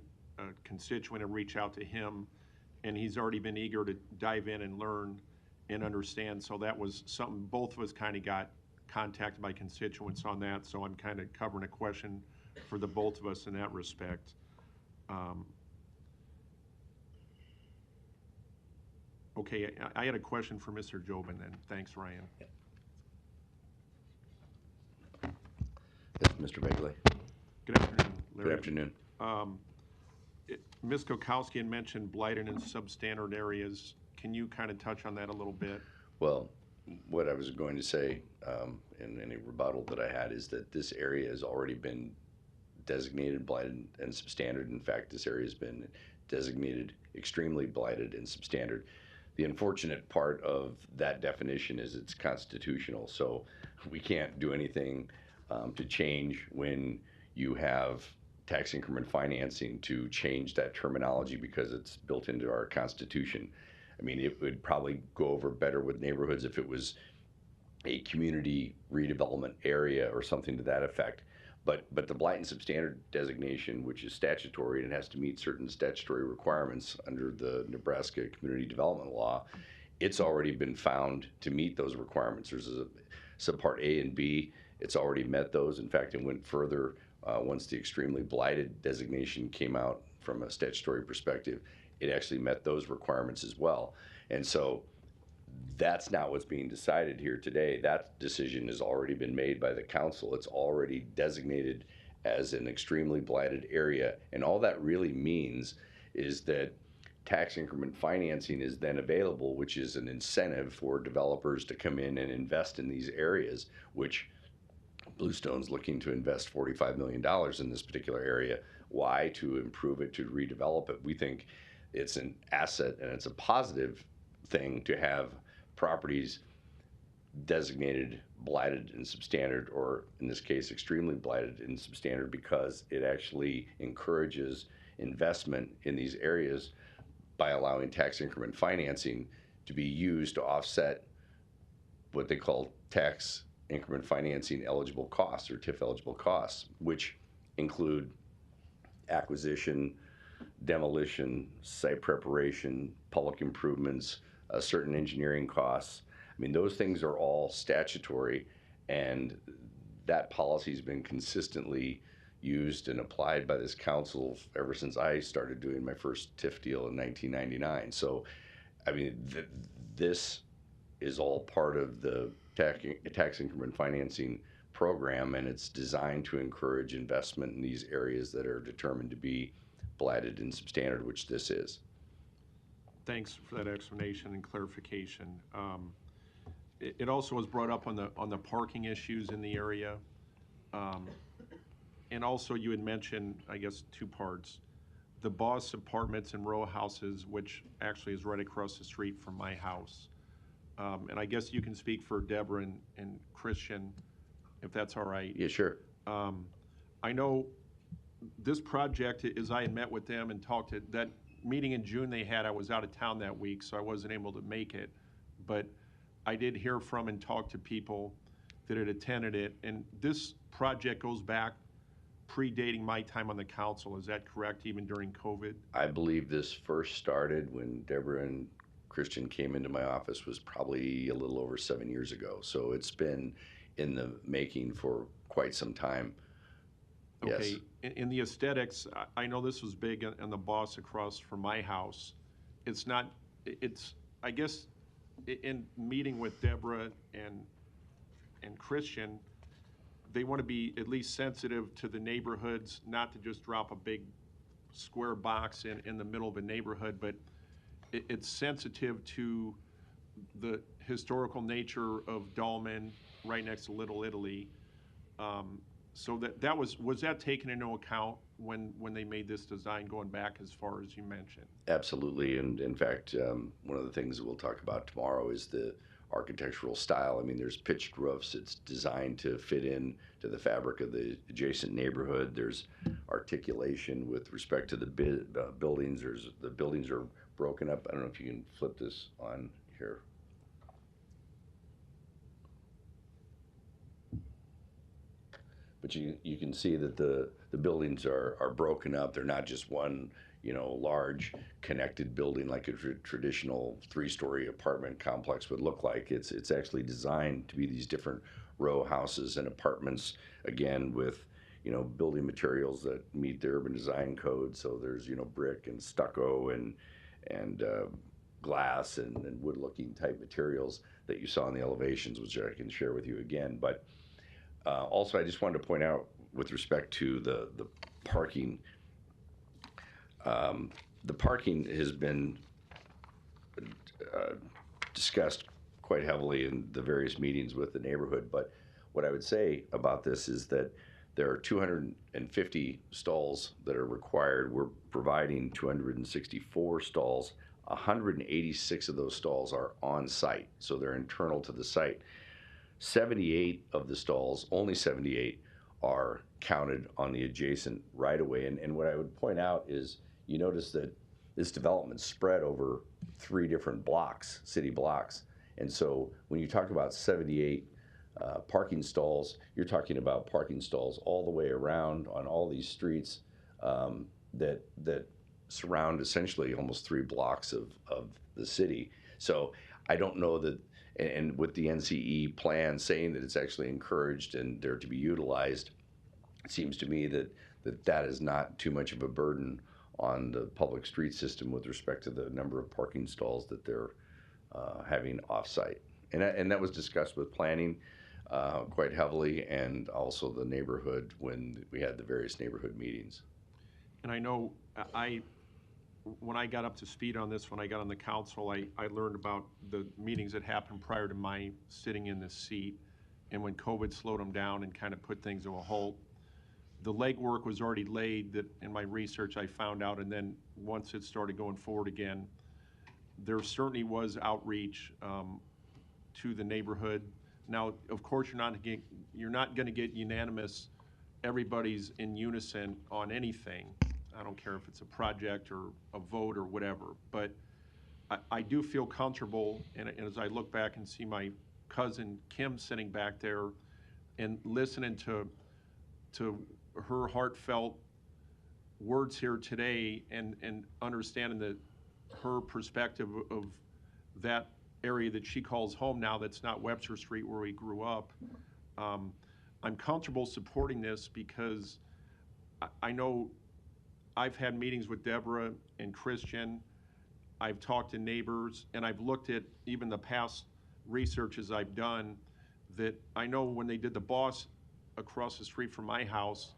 S13: constituent and reach out to him, and he's already been eager to dive in and learn and understand. So that was something both of us kind of got contacted by constituents on that. So I'm kind of covering a question for the both of us in that respect. Okay, I had a question for Mr. Jobin then. Thanks, Ryan.
S15: Yes, Mr. Begley.
S13: Good afternoon, Larry.
S15: Good afternoon.
S13: Ms. Kokowski had mentioned blighted and substandard areas. Can you kind of touch on that a little bit?
S15: Well, what I was going to say in any rebuttal that I had is that this area has already been designated blighted and substandard. In fact, this area has been designated extremely blighted and substandard. The unfortunate part of that definition is it's constitutional, so we can't do anything to change when you have tax increment financing to change that terminology because it's built into our Constitution. I mean, it would probably go over better with neighborhoods if it was a community redevelopment area or something to that effect. But the blight and substandard designation, which is statutory and has to meet certain statutory requirements under the Nebraska Community Development Law, it's already been found to meet those requirements. There's a subpart A and B. It's already met those. In fact, it went further once the extremely blighted designation came out from a statutory perspective. It actually met those requirements as well. And so that's not what's being decided here today. That decision has already been made by the council. It's already designated as an extremely blighted area. And all that really means is that tax increment financing is then available, which is an incentive for developers to come in and invest in these areas, which Bluestone's looking to invest $45 million in this particular area. Why? To improve it, to redevelop it. We think it's an asset and it's a positive thing to have properties designated blighted and substandard, or in this case, extremely blighted and substandard, because it actually encourages investment in these areas by allowing tax increment financing to be used to offset what they call tax increment financing eligible costs, or TIF eligible costs, which include acquisition, demolition, site preparation, public improvements, certain engineering costs. I mean, those things are all statutory, and that policy has been consistently used and applied by this council ever since I started doing my first TIF deal in 1999. So, I mean, this is all part of the tax increment financing program, and it's designed to encourage investment in these areas that are determined to be blighted and substandard, which this is.
S13: Thanks for that explanation and clarification. It also was brought up on the parking issues in the area. And also you had mentioned, I guess, two parts. The Boss Apartments and row houses, which actually is right across the street from my house. And I guess you can speak for Deborah and Christian, if that's all right.
S15: Yeah, sure.
S13: I know this project, as I had met with them and talked to that meeting in June they had, I was out of town that week, so I wasn't able to make it. But I did hear from and talk to people that had attended it. And this project goes back predating my time on the council. Is that correct, even during COVID?
S15: I believe this first started when Deborah and Christian came into my office, was probably a little over 7 years ago. So it's been in the making for quite some time.
S13: Okay.
S15: Yes.
S13: In the aesthetics, I know this was big in the Boss across from my house. It's not, it's, I guess, in meeting with Deborah and Christian, they want to be at least sensitive to the neighborhoods, not to just drop a big square box in the middle of a neighborhood, but it's sensitive to the historical nature of Dolman, right next to Little Italy. So that was that taken into account when they made this design, going back as far as you mentioned?
S15: Absolutely, and in fact, one of the things that we'll talk about tomorrow is the architectural style. I mean, there's pitched roofs. It's designed to fit in to the fabric of the adjacent neighborhood. There's articulation with respect to the buildings. The buildings are broken up. I don't know if you can flip this on here. But you can see that the buildings are broken up. They're not just one, large connected building like a traditional 3-story apartment complex would look like. It's actually designed to be these different row houses and apartments, again, with, building materials that meet the urban design code. So there's, brick and stucco and glass and wood-looking type materials that you saw in the elevations, which I can share with you again. But also, I just wanted to point out with respect to the parking. The parking has been discussed quite heavily in the various meetings with the neighborhood. But what I would say about this is that there are 250 stalls that are required. We're providing 264 stalls. 186 of those stalls are on site, so they're internal to the site. 78 of the stalls, only 78, are counted on the adjacent right-of-way. And what I would point out is, you notice that this development spread over 3 different blocks, city blocks. And so when you talk about 78 parking stalls, you're talking about parking stalls all the way around on all these streets that surround essentially almost 3 blocks of the city. So I don't know that, and with the NCE plan saying that it's actually encouraged and they're to be utilized, it seems to me that is not too much of a burden on the public street system with respect to the number of parking stalls that they're having off-site. And that was discussed with planning quite heavily, and also the neighborhood when we had the various neighborhood meetings.
S13: And I know when I got up to speed on this, when I got on the council, I learned about the meetings that happened prior to my sitting in this seat. And when COVID slowed them down and kind of put things to a halt, the legwork was already laid that in my research I found out. And then once it started going forward again, there certainly was outreach to the neighborhood. Now, of course, you're not going to get unanimous, everybody's in unison on anything. I don't care if it's a project or a vote or whatever, but I do feel comfortable, and as I look back and see my cousin Kim sitting back there and listening to her heartfelt words here today and understanding her perspective of that area that she calls home now, that's not Webster Street where we grew up. I'm comfortable supporting this because I know I've had meetings with Deborah and Christian. I've talked to neighbors, and I've looked at even the past researches I've done that I know when they did the boss across the street from my house,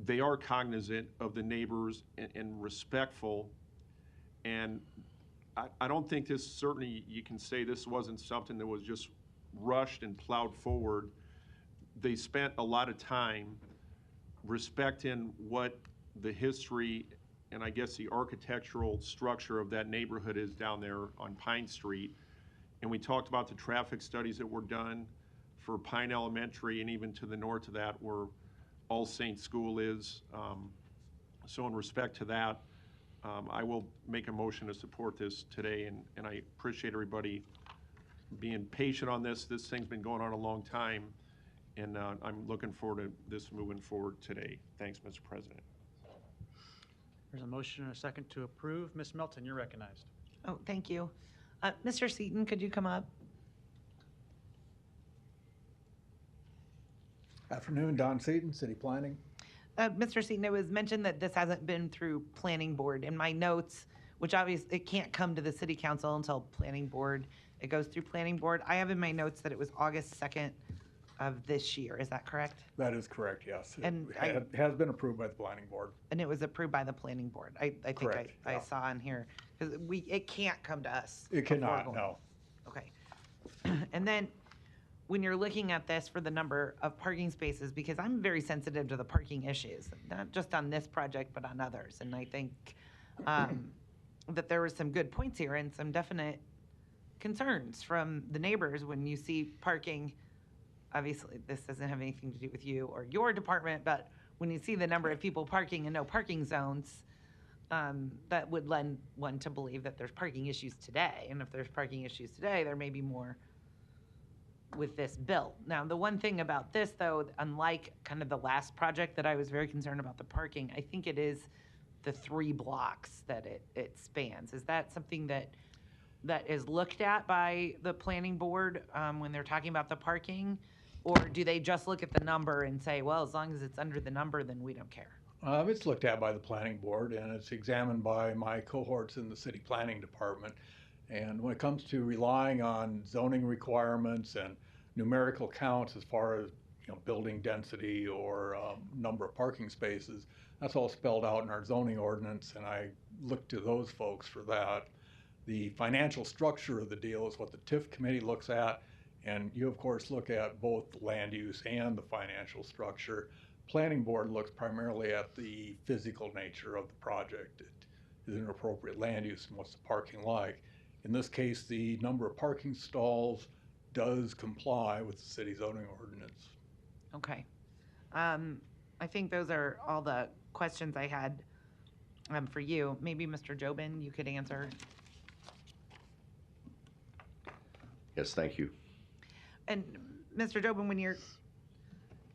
S13: they are cognizant of the neighbors and respectful. And I don't think this, certainly you can say this wasn't something that was just rushed and plowed forward. They spent a lot of time respecting what the history and I guess the architectural structure of that neighborhood is down there on Pine Street. And we talked about the traffic studies that were done for Pine Elementary and even to the north of that where All Saints School is. So in respect to that, I will make a motion to support this today, and I appreciate everybody being patient on this. This thing's been going on a long time, and I'm looking forward to this moving forward today. Thanks, Mr. President.
S2: There's a motion and a second to approve. Ms. Melton, you're recognized.
S4: Oh, thank you. Mr. Seaton, could you come up?
S14: Afternoon, Don Seaton, City Planning.
S4: Mr. Seaton, it was mentioned that this hasn't been through planning board. In my notes, which obviously it can't come to the city council until planning board, it goes through planning board. I have in my notes that it was August 2nd of this year. Is that correct?
S14: That is correct, yes.
S4: And
S14: It has been approved by the planning board.
S4: And it was approved by the planning board. I think
S14: Correct,
S4: I
S14: yeah.
S4: saw in here, because it can't come to us.
S14: It
S4: before
S14: cannot,
S4: going-
S14: no.
S4: Okay. And then, when you're looking at this for the number of parking spaces, because I'm very sensitive to the parking issues, not just on this project, but on others. And I think that there were some good points here and some definite concerns from the neighbors when you see parking. Obviously, this doesn't have anything to do with you or your department, but when you see the number of people parking in no parking zones, that would lend one to believe that there's parking issues today. And if there's parking issues today, there may be more with this bill. Now, the one thing about this, though, unlike kind of the last project that I was very concerned about the parking, I think it is the 3 blocks that it spans. Is that something that is looked at by the planning board when they're talking about the parking? Or do they just look at the number and say, well, as long as it's under the number, then we don't care?
S14: It's looked at by the planning board, and it's examined by my cohorts in the city planning department. And when it comes to relying on zoning requirements and numerical counts as far as building density or number of parking spaces, that's all spelled out in our zoning ordinance, and I look to those folks for that. The financial structure of the deal is what the TIF committee looks at, and you, of course, look at both the land use and the financial structure. Planning board looks primarily at the physical nature of the project. Is it an appropriate land use and what's the parking like? In this case, the number of parking stalls does comply with the city zoning ordinance.
S4: Okay. I think those are all the questions I had for you. Maybe Mr. Jobin, you could answer.
S15: Yes, thank you.
S4: And Mr. Jobin,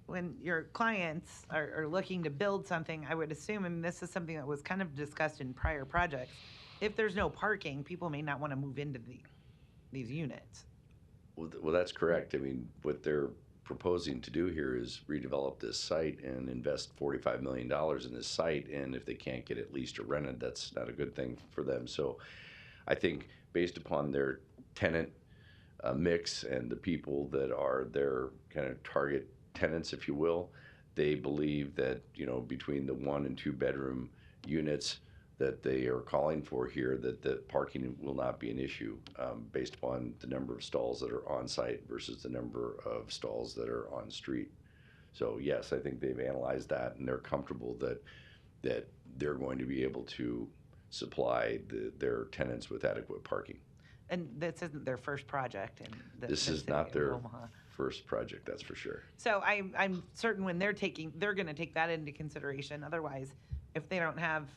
S4: when your clients are looking to build something, I would assume, and this is something that was kind of discussed in prior projects, if there's no parking, people may not want to move into these units.
S15: Well, that's correct. I mean, what they're proposing to do here is redevelop this site and invest $45 million in this site, and if they can't get it leased or rented, that's not a good thing for them. So I think based upon their tenant mix and the people that are their kind of target tenants, if you will, they believe that, between the 1 and 2 bedroom units that they are calling for here, that the parking will not be an issue based upon the number of stalls that are on site versus the number of stalls that are on street. So yes, I think they've analyzed that and they're comfortable that they're going to be able to supply their tenants with adequate parking.
S4: And this isn't their first project in
S15: This is
S4: city
S15: not
S4: of
S15: their
S4: Omaha.
S15: first project, that's for sure.
S4: So I'm certain when they're going to take that into consideration. Otherwise, if they don't have,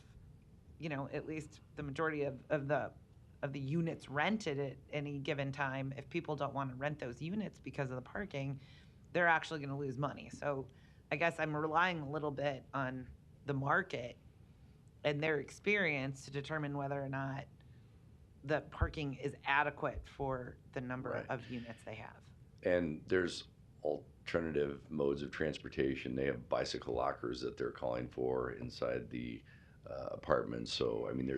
S4: at least the majority of the units rented at any given time, if people don't want to rent those units because of the parking, they're actually going to lose money. So I guess I'm relying a little bit on the market and their experience to determine whether or not the parking is adequate for the number of units they have.
S15: And there's alternative modes of transportation. They have bicycle lockers that they're calling for inside the apartments. So, I mean,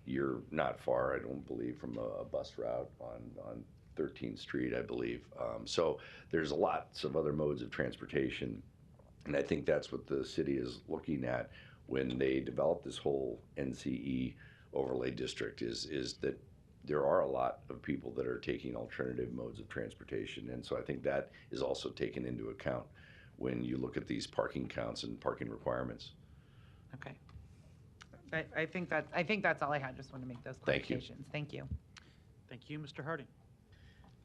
S15: you're not far, I don't believe, from a bus route on 13th Street, I believe. So there's lots of other modes of transportation. And I think that's what the city is looking at when they develop this whole NCE overlay district is that there are a lot of people that are taking alternative modes of transportation. And so I think that is also taken into account when you look at these parking counts and parking requirements.
S4: Okay. I think that's all I had. Just want to make those
S15: Thank you.
S4: clarifications. Thank you.
S2: Thank you, Mr. Harding.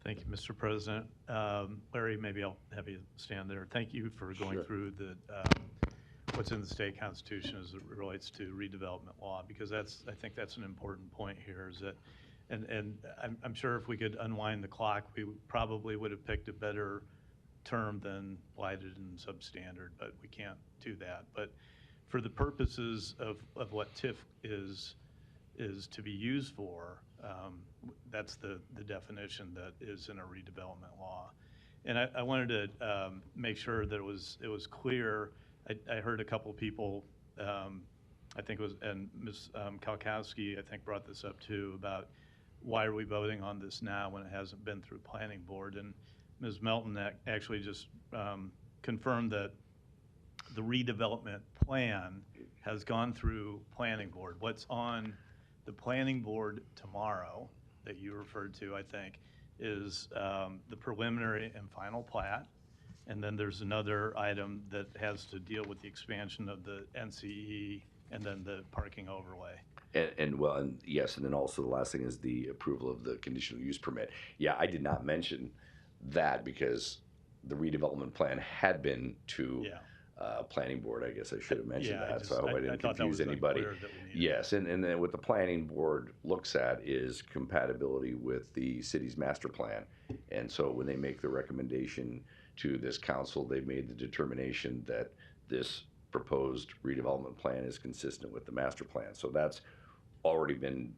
S9: Thank you, Mr. President. Larry, maybe I'll have you stand there. Thank you for going through the what's in the state constitution as it relates to redevelopment law, because I think that's an important point here. Is that, and I'm sure if we could unwind the clock, we probably would have picked a better term than blighted and substandard, but we can't do that. But for the purposes of what TIF is to be used for, that's the definition that is in a redevelopment law. And I wanted to make sure that it was clear. I heard a couple of people, I think it was, and Ms. Kalkowski, I think, brought this up too, about why are we voting on this now when it hasn't been through planning board? And Ms. Melton actually just confirmed that the redevelopment plan has gone through planning board. What's on the planning board tomorrow that you referred to, I think, is the preliminary and final plat. And then there's another item that has to deal with the expansion of the NCE and then the parking overlay.
S15: And yes, and then also the last thing is the approval of the conditional use permit. Yeah, I did not mention that because the redevelopment plan had been to planning board. I guess I should have mentioned that, so I hope I didn't confuse anybody. Yes, and then what the planning board looks at is compatibility with the city's master plan. And so when they make the recommendation to this council, they've made the determination that this proposed redevelopment plan is consistent with the master plan. So that's already been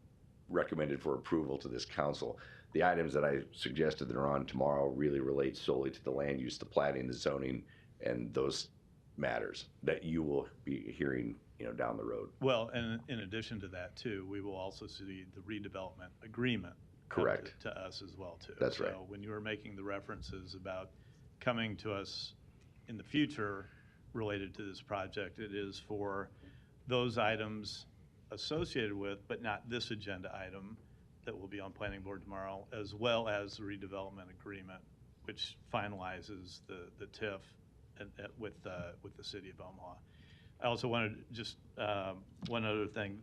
S15: recommended for approval to this council. The items that I suggested that are on tomorrow really relate solely to the land use, the plating, the zoning, and those matters that you will be hearing, down the road.
S9: Well, and in addition to that too, we will also see the redevelopment agreement.
S15: Correct.
S9: To us as well too.
S15: That's right.
S9: So when you were making the references about coming to us in the future related to this project, it is for those items associated with, but not this agenda item that will be on planning board tomorrow, as well as the redevelopment agreement, which finalizes the TIF with the city of Omaha. I also wanted just one other thing.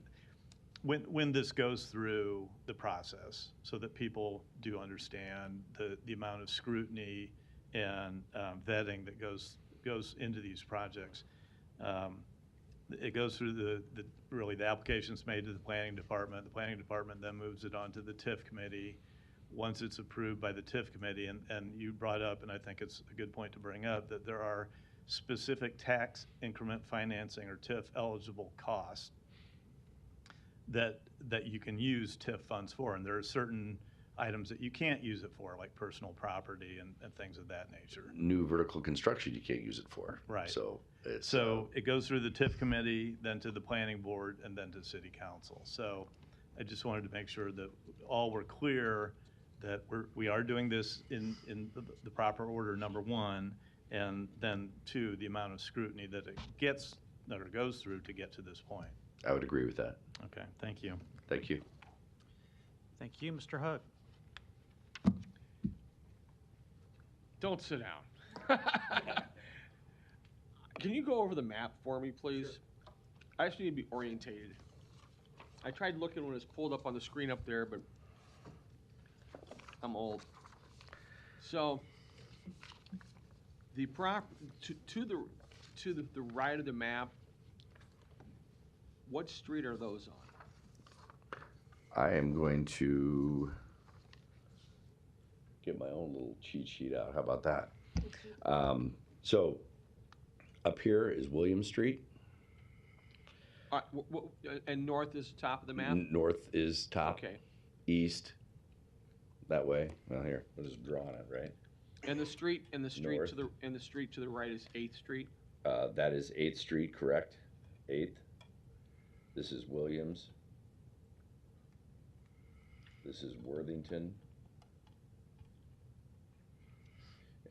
S9: When this goes through the process, so that people do understand the amount of scrutiny and vetting that goes into these projects, it goes through the application's made to the planning department. The planning department then moves it on to the TIF committee. Once it's approved by the TIF committee, and you brought up, and I think it's a good point to bring up, that there are specific tax increment financing or TIF eligible costs that you can use TIF funds for, and there are certain items that you can't use it for, like personal property and things of that nature.
S15: New vertical construction you can't use it for.
S9: Right.
S15: So
S9: it goes through the TIF committee, then to the planning board, and then to city council. So I just wanted to make sure that all were clear that we are doing this in the proper order, number one, and then two, the amount of scrutiny that it goes through to get to this point.
S15: I would agree with that.
S9: Okay, thank you.
S15: Thank you.
S2: Thank you, Mr. Hug.
S5: Don't sit down. Can you go over the map for me, please? Sure. I just need to be orientated. I tried looking when it was pulled up on the screen up there, but I'm old. So, The to the right of the map, what street are those on?
S15: I am going to get my own little cheat sheet out. How about that? So up here is William Street.
S5: And north is the top of the map?
S15: North is top.
S5: Okay.
S15: East, that way. Well, here, we'll just draw on it, right?
S5: And the street
S15: North.
S5: to the right is 8th Street?
S15: That is 8th Street, correct? 8th. This is Williams. This is Worthington.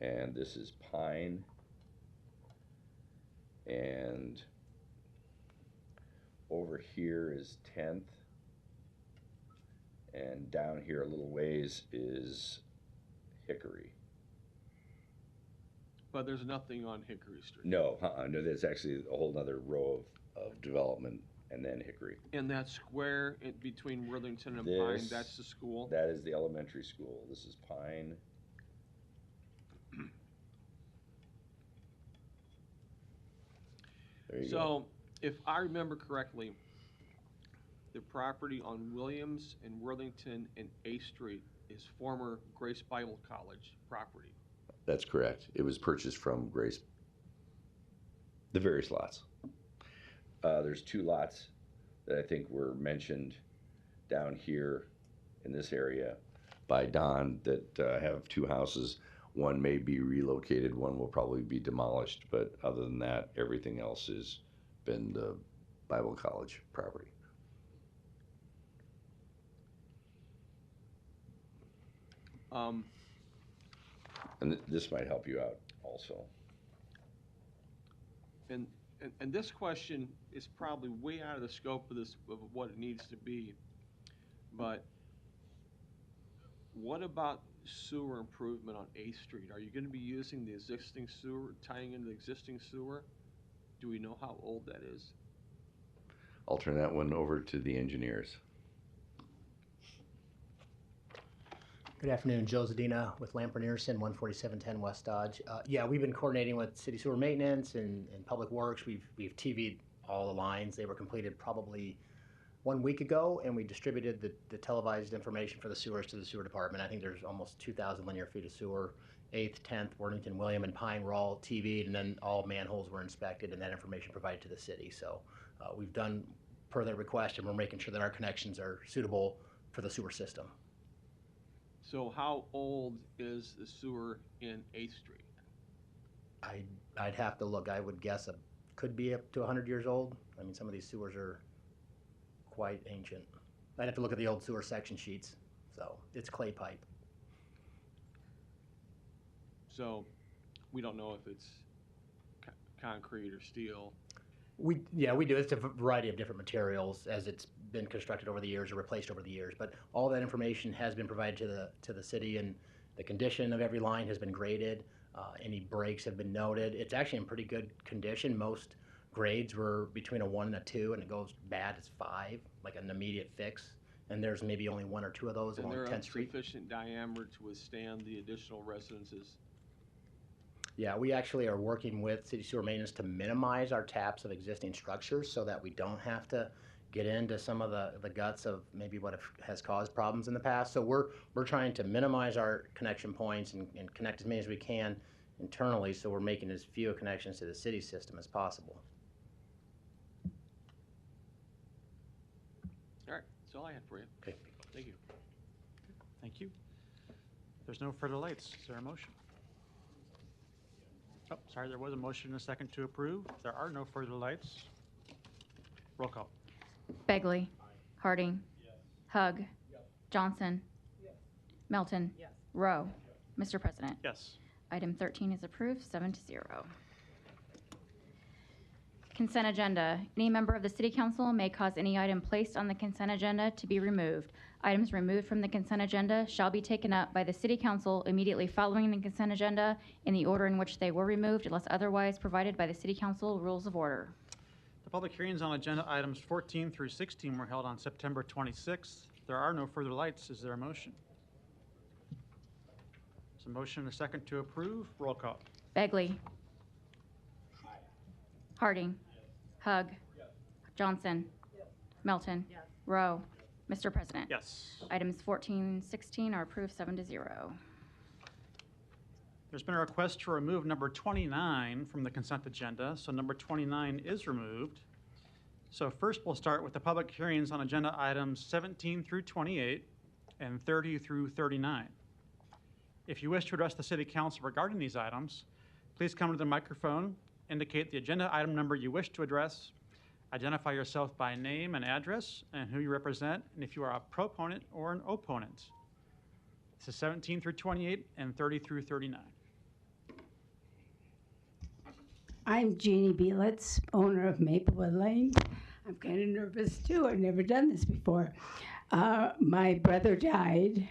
S15: And this is Pine. And over here is 10th. And down here a little ways is Hickory.
S5: But there's nothing on Hickory Street.
S15: No, no, there's actually a whole nother row of development and then Hickory.
S5: And that square between Worthington and Pine, that's the school?
S15: That is the elementary school. This is Pine. There you go.
S5: So, if I remember correctly, the property on Williams and Worthington and 8th Street is former Grace Bible College property.
S15: That's correct. It was purchased from Grace, the various lots. There's 2 lots that I think were mentioned down here in this area by Don that have 2 houses. One may be relocated, one will probably be demolished, but other than that, everything else has been the Bible College property. And this might help you out also.
S5: And this question is probably way out of the scope of what it needs to be. But what about sewer improvement on 8th Street? Are you going to be using the existing sewer, tying into the existing sewer? Do we know how old that is?
S15: I'll turn that one over to the engineers.
S6: Good afternoon, Joe Zadina with Lamper Nearson, 14710 West Dodge. Yeah, we've been coordinating with City Sewer Maintenance and Public Works. We've TV'd all the lines. They were completed probably 1 week ago, and we distributed the televised information for the sewers to the sewer department. I think there's almost 2,000 linear feet of sewer. 8th, 10th, Worthington, William, and Pine were all TV'd, and then all manholes were inspected, and that information provided to the city. So we've done per their request, and we're making sure that our connections are suitable for the sewer system.
S5: So how old is the sewer in 8th Street?
S6: I'd have to look. I would guess it could be up to 100 years old. I mean, some of these sewers are quite ancient. I'd have to look at the old sewer section sheets. So it's clay pipe.
S5: So we don't know if it's concrete or steel.
S6: We do. It's a variety of different materials as it's been constructed over the years or replaced over the years. But all that information has been provided to the city, and the condition of every line has been graded. Any breaks have been noted. It's actually in pretty good condition. Most grades were between a 1 and a 2, and it goes bad as 5, like an immediate fix. And there's maybe only 1 or 2 of those along 10th Street.
S5: And they're of sufficient diameter to withstand the additional residences.
S6: Yeah, we actually are working with City Sewer Maintenance to minimize our taps of existing structures so that we don't have to get into some of the guts of maybe what has caused problems in the past. So we're trying to minimize our connection points and connect as many as we can internally, so we're making as few connections to the city system as possible.
S5: All right, that's all I had for you.
S6: Okay.
S5: Thank you.
S2: Thank you. If there's no further lights, is there a motion? Oh, sorry, there was a motion and a second to approve. If there are no further lights, roll call.
S1: Begley. Harding. Hug. Johnson. Melton. Rowe. Mr. President.
S2: Yes.
S1: Item 13 is approved, 7-0. Consent agenda. Any member of the City Council may cause any item placed on the consent agenda to be removed. Items removed from the consent agenda shall be taken up by the City Council immediately following the consent agenda in the order in which they were removed, unless otherwise provided by the City Council Rules of Order.
S2: The public hearings on agenda items 14 through 16 were held on September 26th. There are no further lights. Is there a motion? There's a motion and a second to approve. Roll call.
S1: Begley. Harding. Hug. Johnson. Melton. Rowe. Mr. President.
S2: Yes.
S1: Items 14, 16 are approved 7-0.
S2: There's been a request to remove number 29 from the consent agenda, so number 29 is removed. So first, we'll start with the public hearings on agenda items 17 through 28 and 30 through 39. If you wish to address the City Council regarding these items, please come to the microphone, indicate the agenda item number you wish to address, identify yourself by name and address, and who you represent, and if you are a proponent or an opponent. This is 17 through 28 and 30 through 39.
S7: I'm Jeannie Bielitz, owner of Maplewood Lane. I'm kind of nervous too. I've never done this before. My brother died,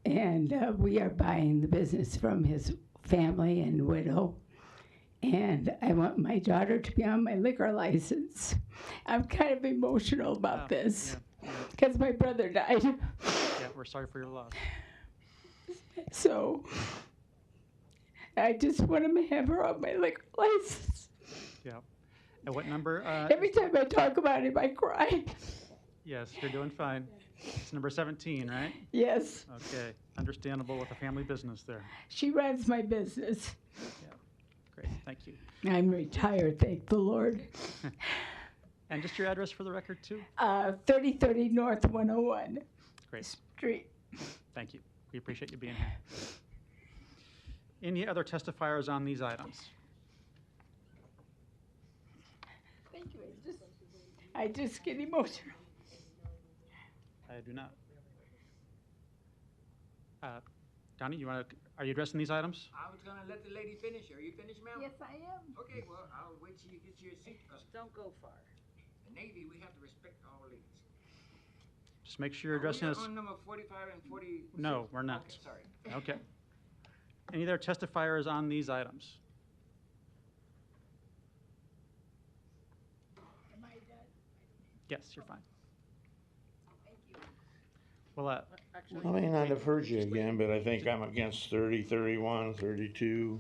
S7: and we are buying the business from his family and widow. And I want my daughter to be on my liquor license. I'm kind of emotional about this because my brother died.
S2: Yeah, we're sorry for your loss.
S7: So I just want to have her on my liquor license.
S2: Yeah. And what number?
S7: Every time I talk about him, I cry.
S2: Yes, you're doing fine. It's number 17, right?
S7: Yes.
S2: Okay. Understandable with a family business there.
S7: She runs my business.
S2: Yeah. Great. Thank you.
S7: I'm retired, thank the Lord.
S2: And just your address for the record, too?
S7: 3030 North 101
S2: Great.
S7: Street.
S2: Thank you. We appreciate you being here. Any other testifiers on these items?
S7: Thank you. I just get emotional.
S2: I do not. Donnie, are you addressing these items?
S16: I was gonna let the lady finish. Are you finished, ma'am?
S7: Yes, I am.
S16: Okay, well, I'll wait till you get your seat. Don't go far. The Navy, we have to respect all ladies.
S2: Just make sure you're addressing us.
S16: On number 45 and 40.
S2: No, we're not.
S16: Okay, sorry.
S2: Okay. Any other testifiers on these items?
S7: Am I done?
S2: Yes, you're fine.
S7: Thank you.
S2: Well,
S19: I may not have heard you again, but I think I'm against 30, 31, 32,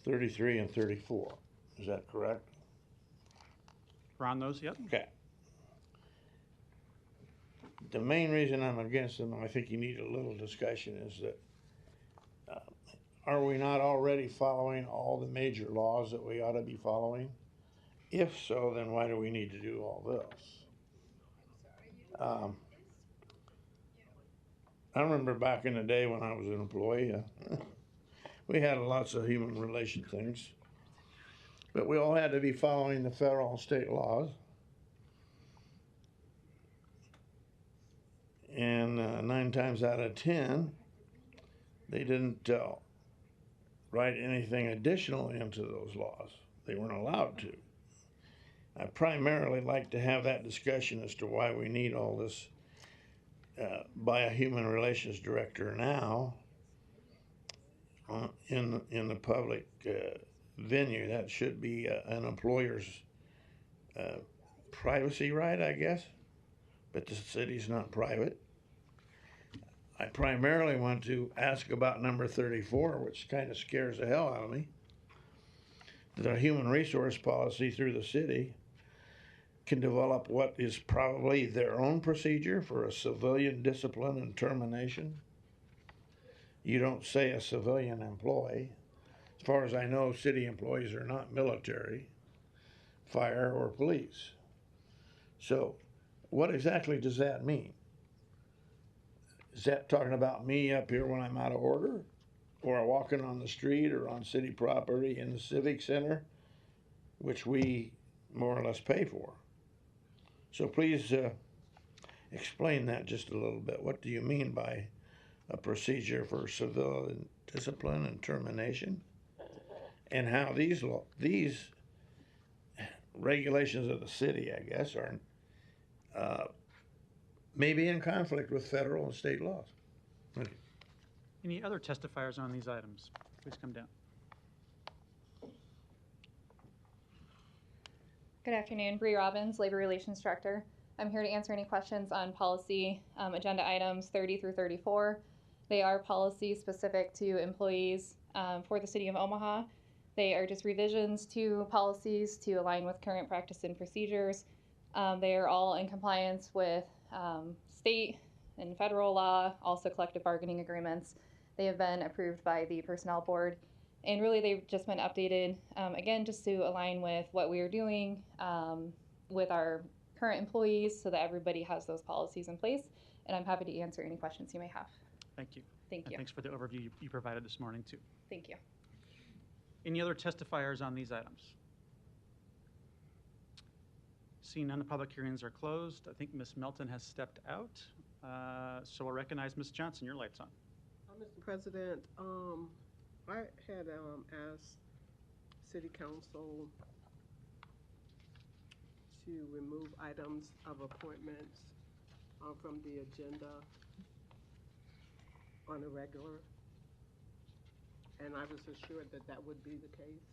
S19: 33, and 34. Is that correct?
S2: we're on those, yep.
S19: Okay. The main reason I'm against them, and I think you need a little discussion, is that are we not already following all the major laws that we ought to be following? If so, then why do we need to do all this? I remember back in the day when I was an employee, we had lots of human relation things, but we all had to be following the federal and state laws. And 9 times out of 10, they didn't write anything additional into those laws. They weren't allowed to. I primarily like to have that discussion as to why we need all this by a human relations director now in the public venue. That should be an employer's privacy right, I guess, but the city's not private. I primarily want to ask about number 34, which kind of scares the hell out of me. The human resource policy through the city can develop what is probably their own procedure for a civilian discipline and termination. You don't say a civilian employee. As far as I know, city employees are not military, fire, or police. So what exactly does that mean? Is that talking about me up here when I'm out of order, or walking on the street or on city property in the civic center, which we more or less pay for? So please explain that just a little bit. What do you mean by a procedure for civilian discipline and termination? And how these regulations of the city, I guess, are maybe in conflict with federal and state laws. Okay.
S2: Any other testifiers on these items? Please come down.
S22: Good afternoon, Bree Robbins, Labor Relations Director. I'm here to answer any questions on policy agenda items 30 through 34. They are policies specific to employees for the City of Omaha. They are just revisions to policies to align with current practice and procedures. They are all in compliance with state and federal law, also collective bargaining agreements. They have been approved by the Personnel Board. And really, they've just been updated, again, just to align with what we are doing with our current employees so that everybody has those policies in place. And I'm happy to answer any questions you may have.
S2: Thank you.
S22: Thank
S2: And
S22: you.
S2: thanks for the overview you provided this morning, too.
S22: Thank you.
S2: Any other testifiers on these items? Seeing none, the public hearings are closed. I think Ms. Melton has stepped out. So we'll recognize Ms. Johnson. Your light's on.
S3: Mr. President, I had asked City Council to remove items of appointments from the agenda on a regular, and I was assured that that would be the case.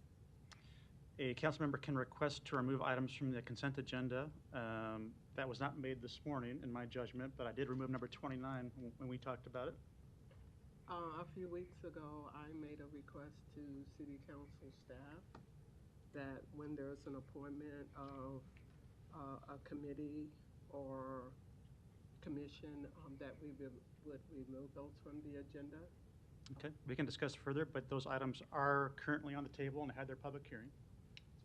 S2: A council member can request to remove items from the consent agenda. That was not made this morning, in my judgment, but I did remove number 29 when we talked about it.
S3: A few weeks ago, I made a request to City Council staff that when there's an appointment of a committee or commission, that we would remove those from the agenda.
S2: Okay, we can discuss further, but those items are currently on the table and had their public hearing.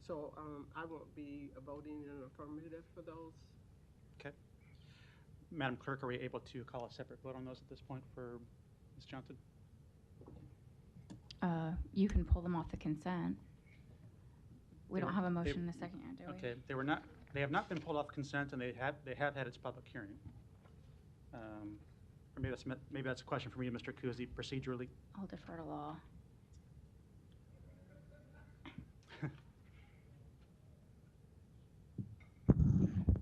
S3: So I won't be voting in an affirmative for those.
S2: Okay. Madam Clerk, are we able to call a separate vote on those at this point for Ms. Johnson?
S1: You can pull them off the consent. We don't have a motion in a second yet, do we?
S2: Okay, they have not been pulled off consent, and they have had its public hearing. Or maybe that's a question for me, Mr. Kuzi, procedurally.
S1: I'll defer to law.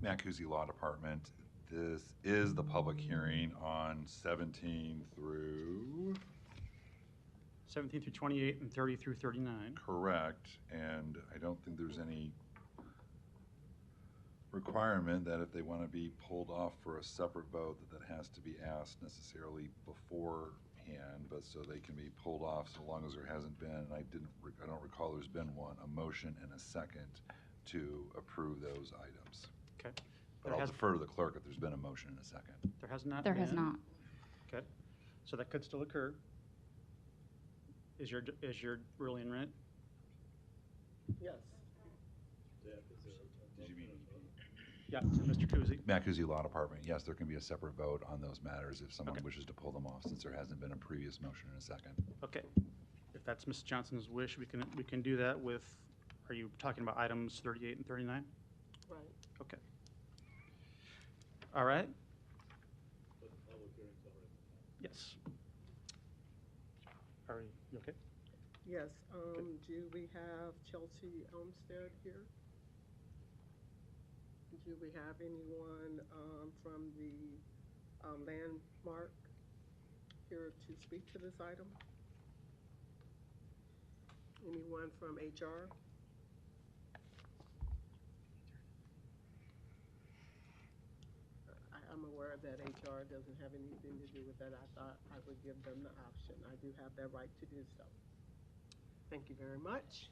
S10: Matt Kuzi, Law Department. This is the public hearing on 17 through...
S2: 17 through 28 and 30 through 39.
S10: Correct, and I don't think there's any requirement that if they want to be pulled off for a separate vote, that has to be asked necessarily beforehand, but so they can be pulled off so long as there hasn't been, and I don't recall there's been one, a motion and a second to approve those items.
S2: Okay.
S10: But I'll defer to the clerk if there's been a motion and a second.
S2: There has not
S1: There
S2: been.
S1: has not.
S2: Okay, so that could still occur. Is your ruling right?
S3: Yes.
S10: Did you mean?
S2: Yeah, so Mr. Kuzi.
S10: Matt Kuzi, Law Department. Yes, there can be a separate vote on those matters if someone wishes to pull them off, since there hasn't been a previous motion and a second.
S2: Okay, if that's Ms. Johnson's wish, we can do that with, are you talking about items 38 and 39?
S3: Right.
S2: Okay. All right. Yes. Are you okay?
S3: Yes. Do we have Chelsea Olmsted here? Do we have anyone from the landmark here to speak to this item? Anyone from HR? I'm aware that HR doesn't have anything to do with that. I thought I would give them the option. I do have that right to do so. Thank you very much.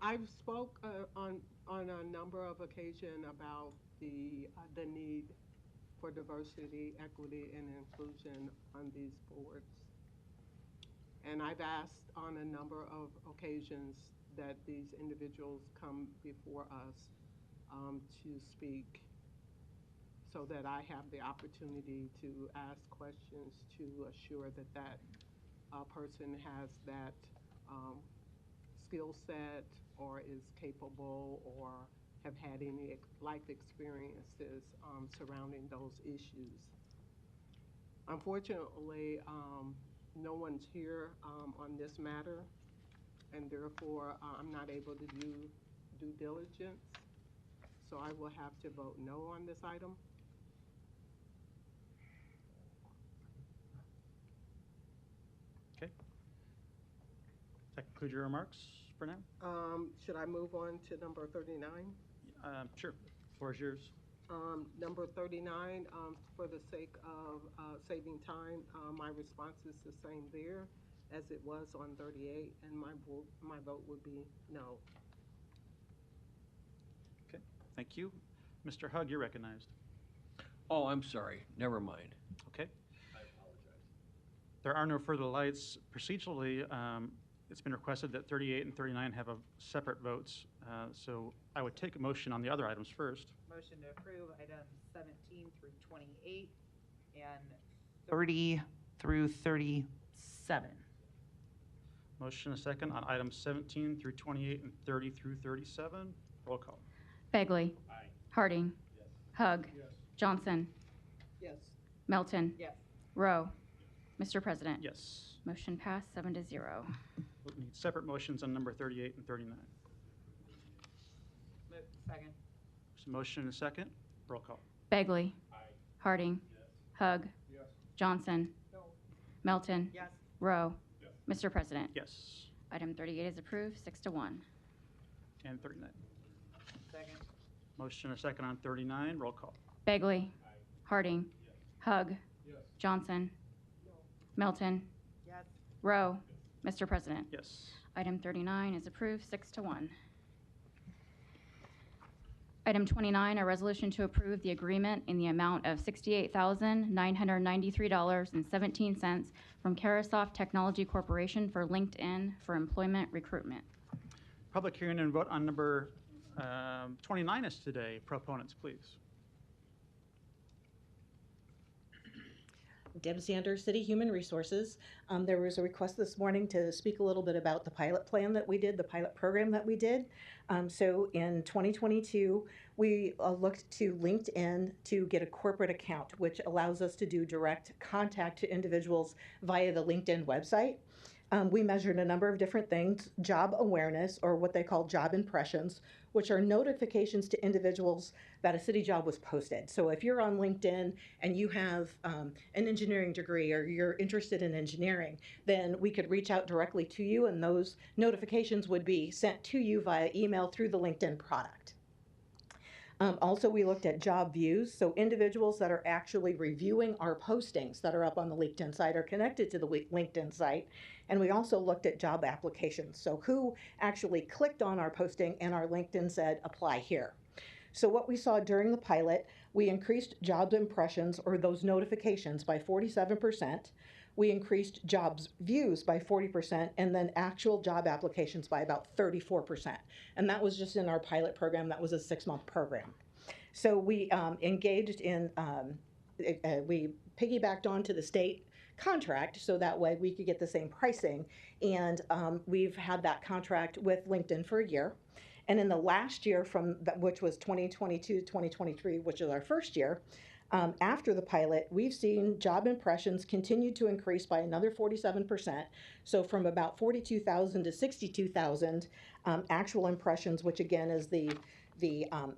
S3: I've spoke on a number of occasions about the need for diversity, equity, and inclusion on these boards. And I've asked on a number of occasions that these individuals come before us to speak so that I have the opportunity to ask questions to assure that that person has that skill set or is capable or have had any life experiences surrounding those issues. Unfortunately, no one's here on this matter, and therefore I'm not able to do due diligence. So I will have to vote no on this item.
S2: Okay. Does that conclude your remarks for now?
S3: Should I move on to number 39?
S2: Sure. The floor is yours.
S3: Number 39, for the sake of saving time, my response is the same there as it was on 38, and my vote would be no.
S2: Okay, thank you. Mr. Hug, you're recognized.
S11: Oh, I'm sorry. Never mind.
S2: Okay. There are no further lights. Procedurally, it's been requested that 38 and 39 have a separate votes. So I would take a motion on the other items first.
S12: Motion to approve items 17 through 28 and
S4: 30 through 37.
S2: Motion a second on items 17 through 28 and 30 through 37. Roll call.
S1: Begley. Harding. Hug. Johnson.
S3: Yes.
S1: Melton.
S12: Yes.
S1: Rowe. Mr. President.
S2: Yes.
S1: Motion passed 7-0.
S2: We'll need separate motions on number 38 and 39.
S12: Second.
S2: There's a motion and a second. Roll call.
S1: Begley. Harding. Hug. Johnson. Melton.
S12: Yes.
S1: Rowe. Mr. President.
S2: Yes.
S1: Item 38 is approved, 6-1.
S2: And 39.
S12: Second.
S2: Motion and a second on 39. Roll call.
S1: Begley. Harding. Hug. Johnson. Melton.
S12: Yes.
S1: Rowe. Mr. President.
S2: Yes.
S1: Item 39 is approved, 6-1. Item 29, a resolution to approve the agreement in the amount of $68,993.17 from Carasoft Technology Corporation for LinkedIn for employment recruitment.
S2: Public hearing and vote on number 29 is today. Proponents, please.
S23: Deb Sanders, City Human Resources. There was a request this morning to speak a little bit about the pilot plan that we did, the pilot program that we did. So in 2022, we looked to LinkedIn to get a corporate account, which allows us to do direct contact to individuals via the LinkedIn website. We measured a number of different things: job awareness, or what they call job impressions, which are notifications to individuals that a city job was posted. So if you're on LinkedIn and you have an engineering degree or you're interested in engineering, then we could reach out directly to you, and those notifications would be sent to you via email through the LinkedIn product. Also, we looked at job views, so individuals that are actually reviewing our postings that are up on the LinkedIn site are connected to the LinkedIn site. And we also looked at job applications, so who actually clicked on our posting and our LinkedIn said, apply here. So what we saw during the pilot, we increased job impressions, or those notifications, by 47%. We increased jobs views by 40%, and then actual job applications by about 34%. And that was just in our pilot program. That was a 6-month program. So we engaged in, we piggybacked onto the state contract so that way we could get the same pricing. And we've had that contract with LinkedIn for a year. And in the last year, which was 2022 to 2023, which is our first year, after the pilot, we've seen job impressions continue to increase by another 47%. So from about 42,000 to 62,000 actual impressions, which again is the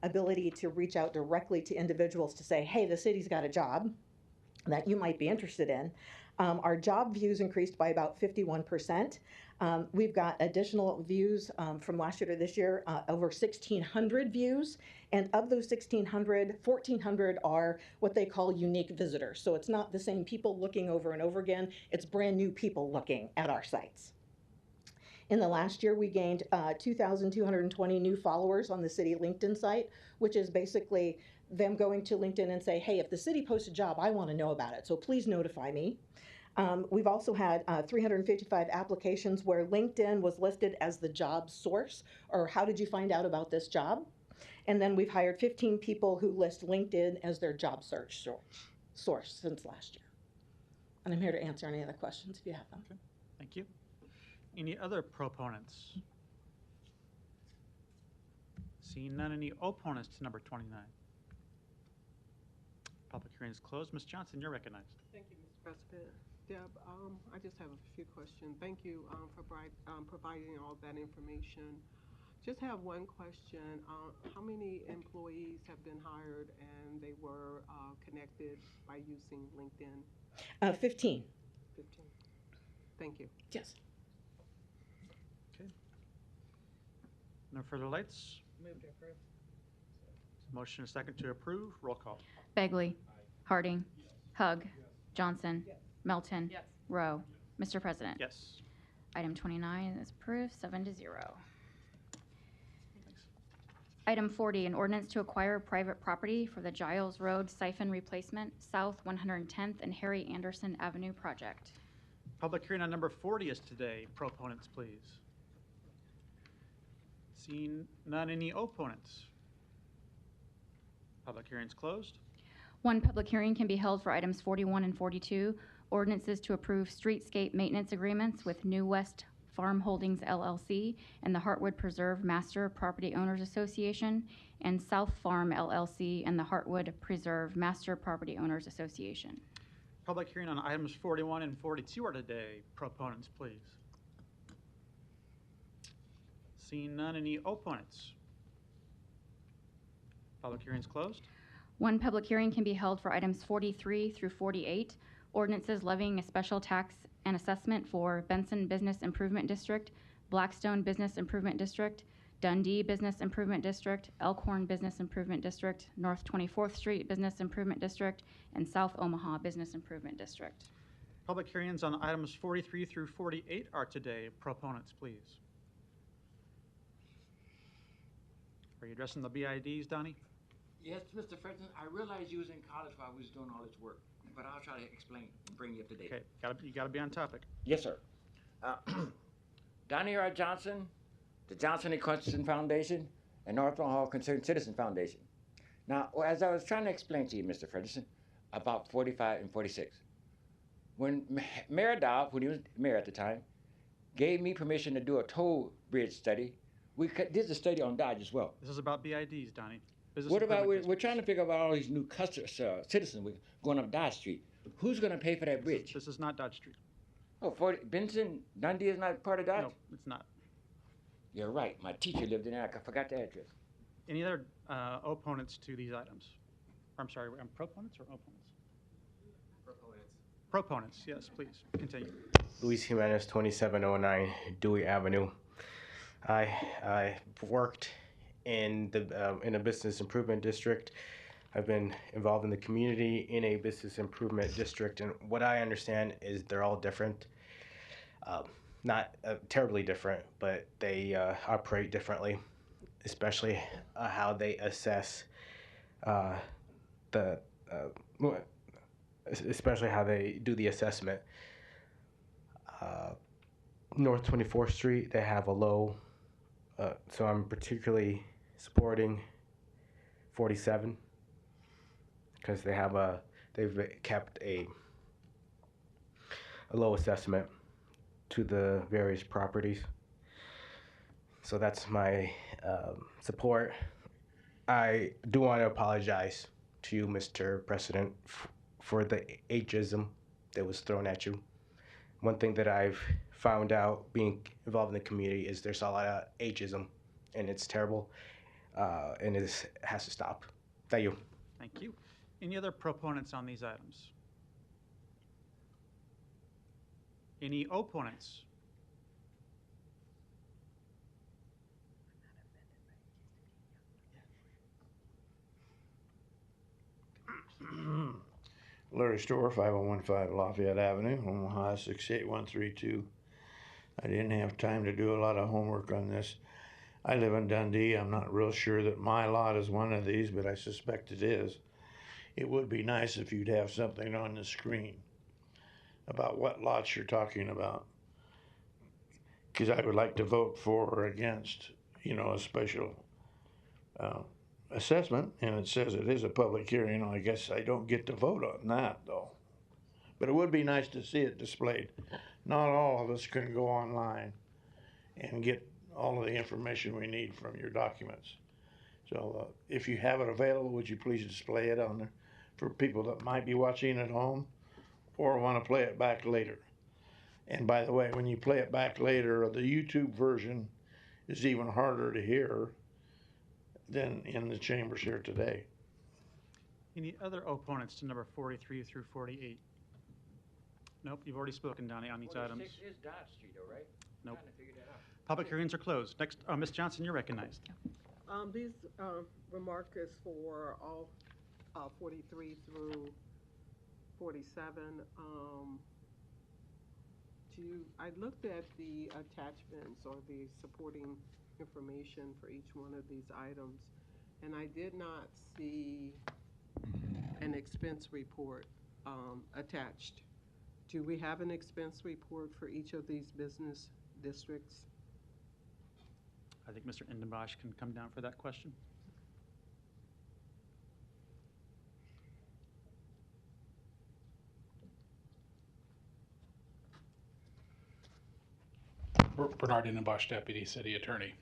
S23: ability to reach out directly to individuals to say, hey, the city's got a job that you might be interested in. Our job views increased by about 51%. We've got additional views from last year to this year, over 1,600 views. And of those 1,600, 1,400 are what they call unique visitors. So it's not the same people looking over and over again. It's brand new people looking at our sites. In the last year, we gained 2,220 new followers on the city LinkedIn site, which is basically them going to LinkedIn and say, hey, if the city posts a job, I want to know about it, so please notify me. We've also had 355 applications where LinkedIn was listed as the job source, or how did you find out about this job? And then we've hired 15 people who list LinkedIn as their job search source since last year. And I'm here to answer any other questions if you have them.
S2: Okay. Thank you. Any other proponents? Seeing none, any opponents to number 29? Public hearing is closed. Ms. Johnson, you're recognized.
S3: Thank you, Mr. President. Deb, I just have a few questions. Thank you for providing all that information. Just have one question. How many employees have been hired and they were connected by using LinkedIn?
S23: 15.
S3: 15. Thank you.
S23: Yes.
S2: Okay. No further lights?
S12: Move to approve.
S2: Motion and second to approve. Roll call.
S1: Bagley. Harding. Hug. Johnson. Melton. Rowe. Mr. President.
S2: Yes.
S1: Item 29 is approved, 7-0. Item 40, an ordinance to acquire private property for the Giles Road siphon replacement, South 110th and Harry Anderson Avenue project.
S2: Public hearing on number 40 is today. Proponents, please. Seeing none, any opponents? Public hearing's closed.
S1: One public hearing can be held for items 41 and 42, ordinances to approve streetscape maintenance agreements with New West Farm Holdings LLC and the Heartwood Preserve Master Property Owners Association, and South Farm LLC and the Heartwood Preserve Master Property Owners Association.
S2: Public hearing on items 41 and 42 are today. Proponents, please. Seeing none, any opponents? Public hearing's closed.
S1: One public hearing can be held for items 43 through 48, ordinances levying a special tax and assessment for Benson Business Improvement District, Blackstone Business Improvement District, Dundee Business Improvement District, Elkhorn Business Improvement District, North 24th Street Business Improvement District, and South Omaha Business Improvement District.
S2: Public hearings on items 43 through 48 are today. Proponents, please. Are you addressing the BIDs, Donnie?
S16: Yes, Mr. President, I realize you was in college while we was doing all this work, but I'll try to explain, bring you up to date.
S2: Okay, you gotta be on topic.
S16: Yes, sir. Donnie R. Johnson, the Johnson and Christensen Foundation, and North Omaha Concerned Citizen Foundation. Now, as I was trying to explain to you, Mr. Ferguson, about 45 and 46, when Mayor Dow, when he was mayor at the time, gave me permission to do a toll bridge study, we did the study on Dodge as well.
S2: This is about BIDs, Donnie. Business
S16: What about,
S2: improvement
S16: we're trying to figure out all these new citizens going up Dodge Street. Who's going to pay for that bridge?
S2: This is not Dodge Street.
S16: Oh, Benson, Dundee is not part of Dodge?
S2: No, it's not.
S16: You're right. My teacher lived in there. I forgot the address.
S2: Any other opponents to these items? I'm sorry, proponents or opponents? Proponents, yes, please, continue.
S8: Luis Jimenez, 2709 Dewey Avenue. I worked in a business improvement district. I've been involved in the community in a business improvement district, and what I understand is they're all different. Not terribly different, but they operate differently, especially how they assess especially how they do the assessment. North 24th Street, they have a low, so I'm particularly supporting 47 because they've kept a low assessment to the various properties. So that's my support. I do want to apologize to you, Mr. President, for the ageism that was thrown at you. One thing that I've found out being involved in the community is there's a lot of ageism, and it's terrible, and it has to stop. Thank you.
S2: Thank you. Any other proponents on these items? Any opponents?
S19: Larry Store, 5015 Lafayette Avenue, Omaha 68132. I didn't have time to do a lot of homework on this. I live in Dundee. I'm not real sure that my lot is one of these, but I suspect it is. It would be nice if you'd have something on the screen about what lots you're talking about, because I would like to vote for or against, a special assessment, and it says it is a public hearing. I guess I don't get to vote on that, though. But it would be nice to see it displayed. Not all of us can go online and get all of the information we need from your documents. So if you have it available, would you please display it on there for people that might be watching at home or want to play it back later? And by the way, when you play it back later, the YouTube version is even harder to hear than in the chambers here today.
S2: Any other opponents to number 43 through 48? Nope, you've already spoken, Donnie, on these items.
S16: 46 is Dodge Street, though, right?
S2: Nope.
S16: Trying to figure that out.
S2: Public hearings are closed. Next, Ms. Johnson, you're recognized.
S3: These remark is for all 43 through 47. I looked at the attachments or the supporting information for each one of these items, and I did not see an expense report attached. Do we have an expense report for each of these business districts?
S2: I think Mr. Indenbosch can come down for that question.
S17: Bernard Indenbosch, Deputy City Attorney.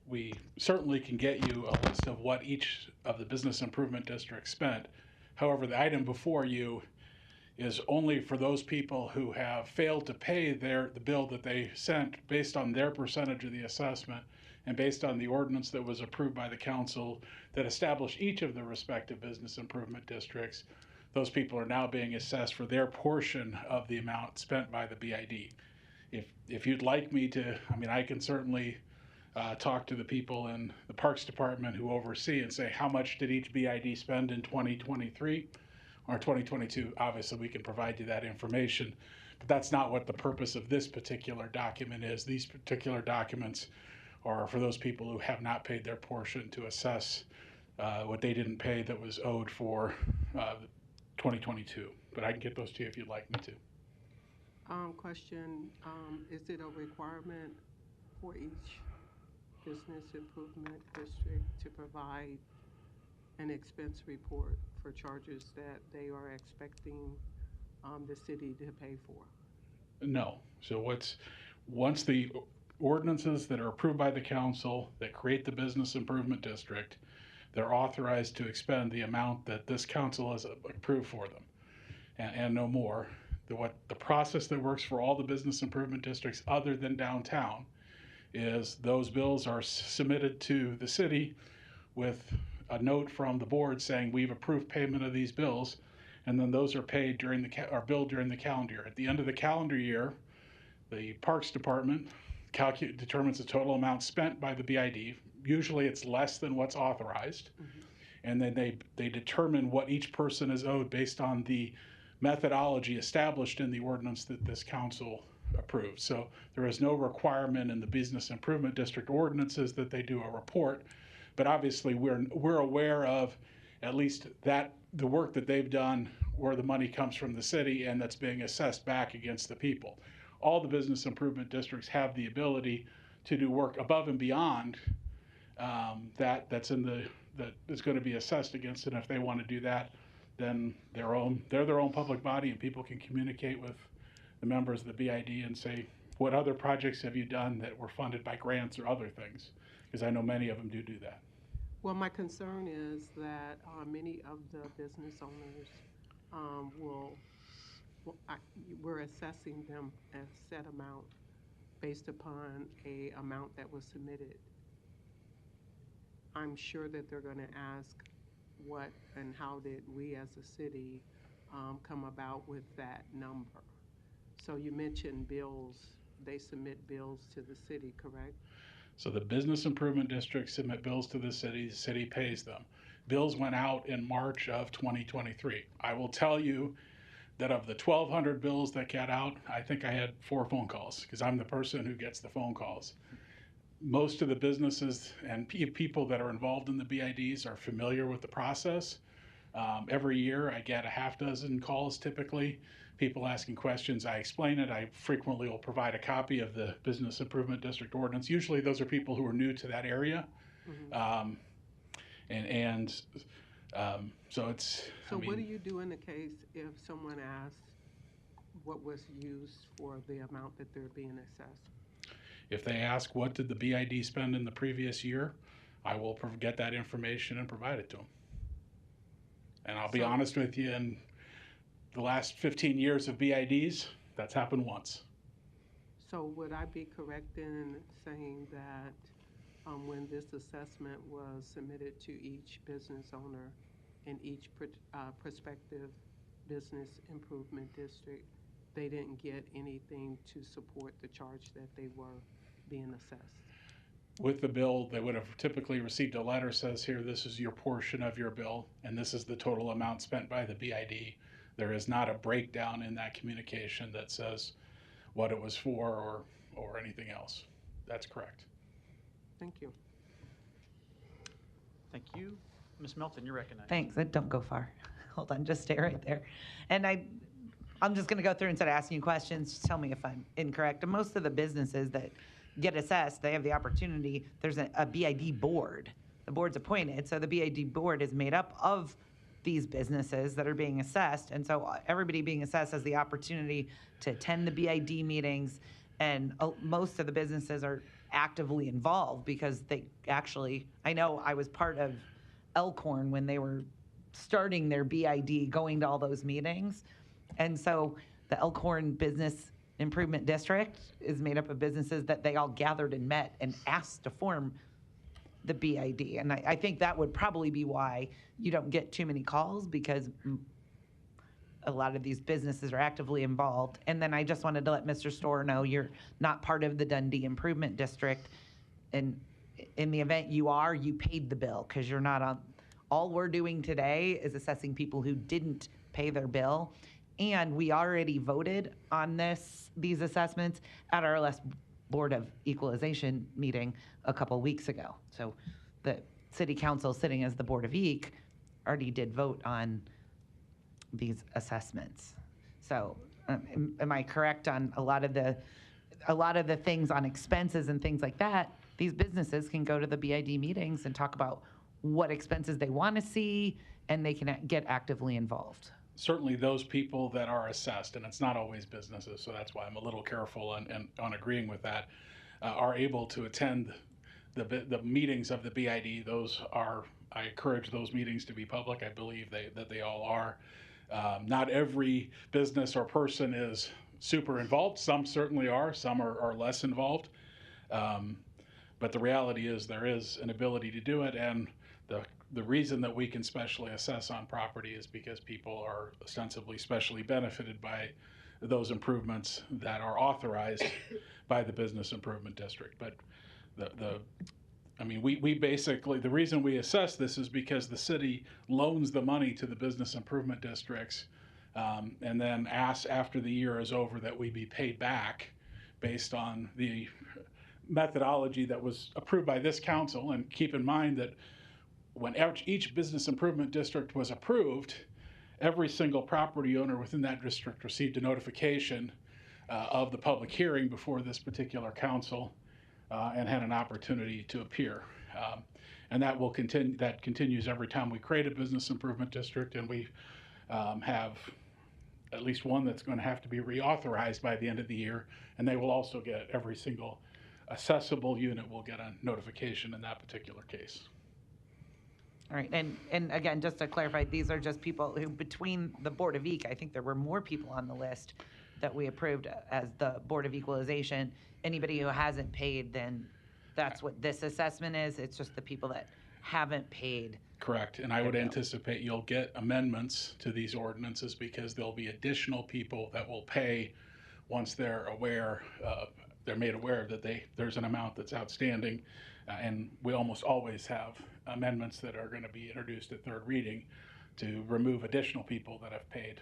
S17: We certainly can get you a list of what each of the business improvement districts spent. However, the item before you is only for those people who have failed to pay the bill that they sent based on their percentage of the assessment and based on the ordinance that was approved by the council that established each of the respective business improvement districts. Those people are now being assessed for their portion of the amount spent by the BID. If you'd like me to, I can certainly talk to the people in the Parks Department who oversee and say, how much did each BID spend in 2023 or 2022? Obviously, we can provide you that information, but that's not what the purpose of this particular document is. These particular documents are for those people who have not paid their portion to assess what they didn't pay that was owed for 2022. But I can get those to you if you'd like me to.
S3: Question, is it a requirement for each business improvement district to provide an expense report for charges that they are expecting the city to pay for?
S17: No. So once the ordinances that are approved by the council that create the business improvement district, they're authorized to expend the amount that this council has approved for them, and no more. The process that works for all the business improvement districts other than downtown is those bills are submitted to the city with a note from the board saying we've approved payment of these bills, and then those are paid billed during the calendar year. At the end of the calendar year, the Parks Department determines the total amount spent by the BID. Usually it's less than what's authorized, and then they determine what each person is owed based on the methodology established in the ordinance that this council approved. So there is no requirement in the business improvement district ordinances that they do a report, but obviously we're aware of at least that the work that they've done where the money comes from the city and that's being assessed back against the people. All the business improvement districts have the ability to do work above and beyond that is going to be assessed against it. And if they want to do that, then they're their own public body, and people can communicate with the members of the BID and say, what other projects have you done that were funded by grants or other things? Because I know many of them do that.
S3: Well, my concern is that many of the business owners we're assessing them a set amount based upon a amount that was submitted. I'm sure that they're going to ask what and how did we as a city come about with that number. So you mentioned bills. They submit bills to the city, correct?
S17: So the business improvement districts submit bills to the city pays them. Bills went out in March of 2023. I will tell you that of the 1,200 bills that got out, I think I had 4 phone calls because I'm the person who gets the phone calls. Most of the businesses and people that are involved in the BIDs are familiar with the process. Every year I get a half dozen calls typically, people asking questions. I explain it. I frequently will provide a copy of the Business Improvement District Ordinance. Usually those are people who are new to that area.
S3: Mm-hmm.
S17: So it's...
S3: So what do you do in the case if someone asks what was used for the amount that they're being assessed?
S17: If they ask what did the BID spend in the previous year, I will get that information and provide it to them. And I'll be honest with you, in the last 15 years of BIDs, that's happened once.
S3: So would I be correct in saying that when this assessment was submitted to each business owner in each prospective business improvement district, they didn't get anything to support the charge that they were being assessed?
S17: with the bill, they would have typically received a letter says here, this is your portion of your bill, and this is the total amount spent by the BID. There is not a breakdown in that communication that says what it was for or anything else. That's correct.
S3: Thank you.
S2: Thank you. Ms. Melton, you're recognized.
S4: Thanks, don't go far. Hold on, just stay right there. And I'm just gonna go through instead of asking you questions, just tell me if I'm incorrect. And most of the businesses that get assessed, they have the opportunity, there's a BID board. The board's appointed, so the BID board is made up of these businesses that are being assessed. And so everybody being assessed has the opportunity to attend the BID meetings. And most of the businesses are actively involved because they actually, I know I was part of Elkhorn when they were starting their BID, going to all those meetings. And so the Elkhorn Business Improvement District is made up of businesses that they all gathered and met and asked to form the BID. And I think that would probably be why you don't get too many calls, because a lot of these businesses are actively involved. And then I just wanted to let Mr. Storr know you're not part of the Dundee Improvement District. And in the event you are, you paid the bill because you're not on. All we're doing today is assessing people who didn't pay their bill. And we already voted on these assessments at our last Board of Equalization meeting a couple weeks ago. So the city council, sitting as the Board of Eq, already did vote on these assessments. So am I correct on a lot of the things on expenses and things like that? These businesses can go to the BID meetings and talk about what expenses they want to see, and they can get actively involved.
S17: Certainly those people that are assessed, and it's not always businesses, so that's why I'm a little careful on agreeing with that, are able to attend the meetings of the BID. I encourage those meetings to be public. I believe that they all are. Not every business or person is super involved. Some certainly are. Some are less involved. But the reality is there is an ability to do it, and the reason that we can specially assess on property is because people are ostensibly specially benefited by those improvements that are authorized by the Business Improvement District. But we basically, the reason we assess this is because the city loans the money to the Business Improvement Districts, and then asks after the year is over that we be paid back based on the methodology that was approved by this council. And keep in mind that when each business improvement district was approved, every single property owner within that district received a notification of the public hearing before this particular council and had an opportunity to appear. And that will continue. That continues every time we create a business improvement district, and we have at least one that's going to have to be reauthorized by the end of the year, and they will also get, every single accessible unit will get a notification in that particular case.
S4: All right, and again, just to clarify, these are just people who, between the Board of Eq, I think there were more people on the list that we approved as the Board of Equalization. Anybody who hasn't paid, then that's what this assessment is. It's just the people that haven't paid.
S17: Correct, and I would anticipate you'll get amendments to these ordinances because there'll be additional people that will pay once they're aware, they're made aware that there's an amount that's outstanding. And we almost always have amendments that are going to be introduced at third reading to remove additional people that have paid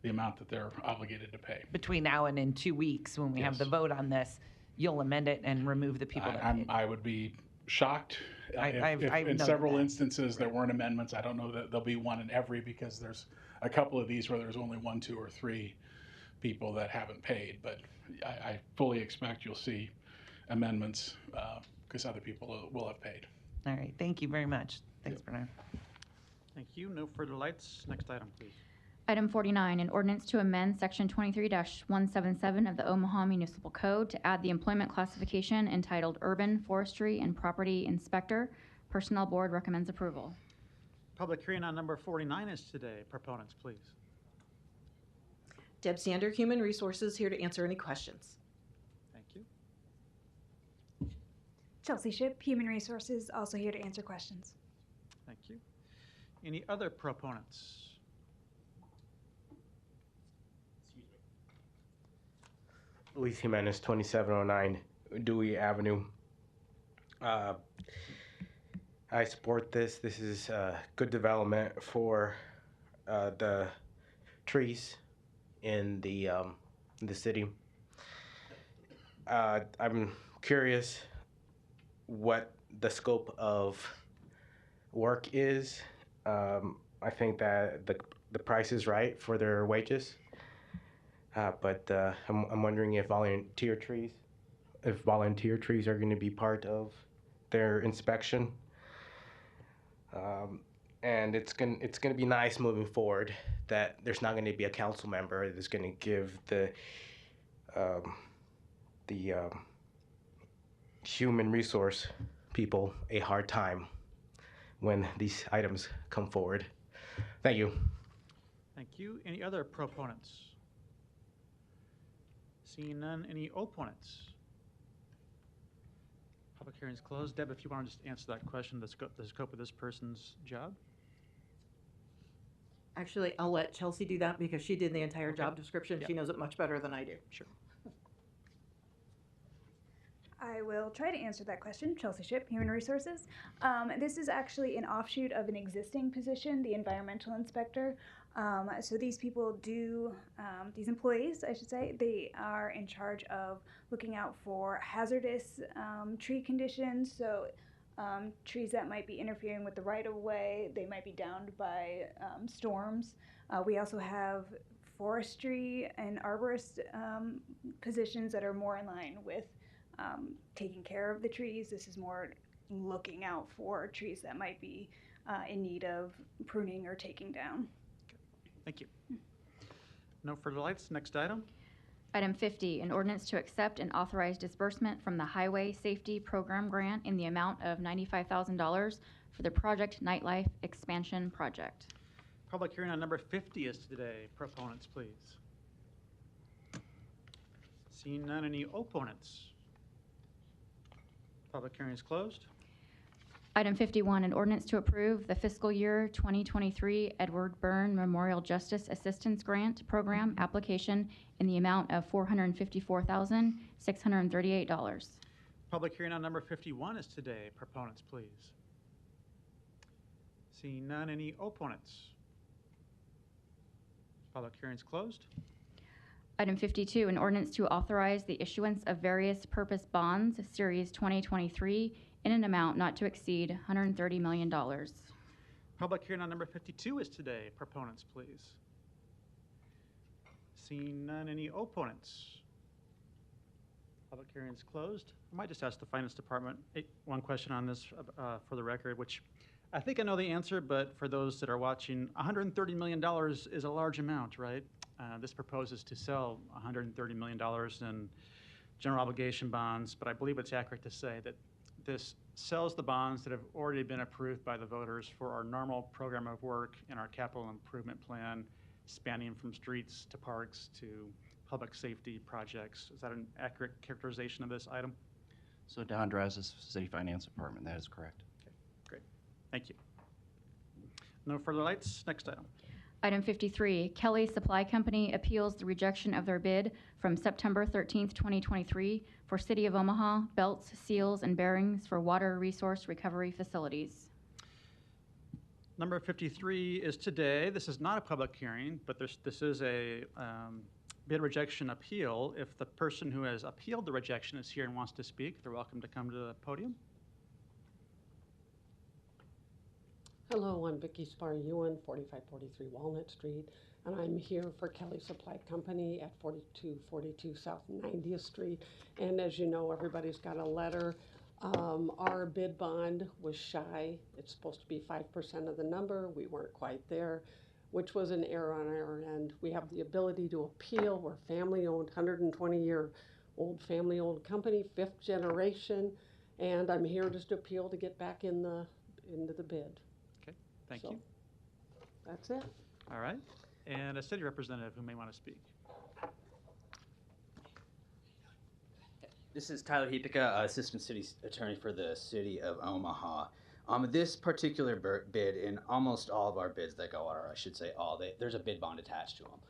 S17: the amount that they're obligated to pay.
S4: Between now and in 2 weeks, when we have the vote on this, you'll amend it and remove the people that paid.
S17: I would be shocked if in several instances there weren't amendments. I don't know that there'll be one in every, because there's a couple of these where there's only 1, 2, or 3 people that haven't paid. But I fully expect you'll see amendments because other people will have paid.
S4: All right, thank you very much. Thanks, Bernard.
S2: Thank you. No further lights. Next item, please.
S1: Item 49, an ordinance to amend Section 23-177 of the Omaha Municipal Code to add the employment classification entitled Urban Forestry and Property Inspector. Personnel Board recommends approval.
S2: Public hearing on number 49 is today. Proponents, please.
S23: Deb Sander, Human Resources, here to answer any questions.
S2: Thank you.
S18: Chelsea Ship, Human Resources, also here to answer questions.
S2: Thank you. Any other proponents?
S8: Luis Jimenez, 2709 Dewey Avenue. I support this. This is good development for the trees in the city. I'm curious what the scope of work is. I think that the price is right for their wages, but I'm wondering if volunteer trees are going to be part of their inspection. And it's gonna be nice moving forward that there's not going to be a council member that's going to give the human resource people a hard time when these items come forward. Thank you.
S2: Thank you. Any other proponents? Seeing none, any opponents? Public hearing is closed. Deb, if you want to just answer that question, the scope of this person's job?
S23: Actually, I'll let Chelsea do that because she did the entire job description. She knows it much better than I do.
S2: Sure.
S18: I will try to answer that question. Chelsea Ship, Human Resources. This is actually an offshoot of an existing position, the environmental inspector. So these people do, these employees, I should say, they are in charge of looking out for hazardous tree conditions. So trees that might be interfering with the right-of-way, they might be downed by storms. We also have forestry and arborist positions that are more in line with taking care of the trees. This is more looking out for trees that might be in need of pruning or taking down.
S2: Thank you. No further lights. Next item.
S1: Item 50, an ordinance to accept and authorize disbursement from the Highway Safety Program Grant in the amount of $95,000 for the Project Nightlife Expansion Project.
S2: Public hearing on number 50 is today. Proponents, please. Seeing none, any opponents? Public hearing is closed.
S1: Item 51, an ordinance to approve the fiscal year 2023 Edward Byrne Memorial Justice Assistance Grant Program application in the amount of $454,638.
S2: Public hearing on number 51 is today. Proponents, please. Seeing none, any opponents? Public hearing is closed.
S1: Item 52, an ordinance to authorize the issuance of various purpose bonds, Series 2023, in an amount not to exceed $130 million.
S2: Public hearing on number 52 is today. Proponents, please. Seeing none, any opponents? Public hearing is closed. I might just ask the Finance Department one question on this for the record, which I think I know the answer, but for those that are watching, $130 million is a large amount, right? This proposes to sell $130 million in general obligation bonds, but I believe it's accurate to say that this sells the bonds that have already been approved by the voters for our normal program of work and our capital improvement plan, spanning from streets to parks to public safety projects. Is that an accurate characterization of this item?
S13: So Don drives the City Finance Department. That is correct.
S2: Okay, great. Thank you. No further lights. Next item.
S1: Item 53, Kelly Supply Company appeals the rejection of their bid from September 13th, 2023 for City of Omaha belts, seals, and bearings for water resource recovery facilities.
S2: Number 53 is today. This is not a public hearing, but this is a bid rejection appeal. If the person who has appealed the rejection is here and wants to speak, they're welcome to come to the podium.
S20: Hello, I'm Vicki Spar-Ewan, 4543 Walnut Street, and I'm here for Kelly Supply Company at 4242 South 90th Street. And as you know, everybody's got a letter. Our bid bond was shy. It's supposed to be 5% of the number. We weren't quite there, which was an error on our end. We have the ability to appeal. We're family-owned, 120-year-old family-owned company, 5th generation, and I'm here just to appeal to get back into the bid.
S2: Thank you.
S20: That's it.
S2: All right. And a city representative who may want to speak.
S21: This is Tyler Hepika, Assistant City Attorney for the City of Omaha. This particular bid, in almost all of our bids that go out, or I should say all, there's a bid bond attached to them.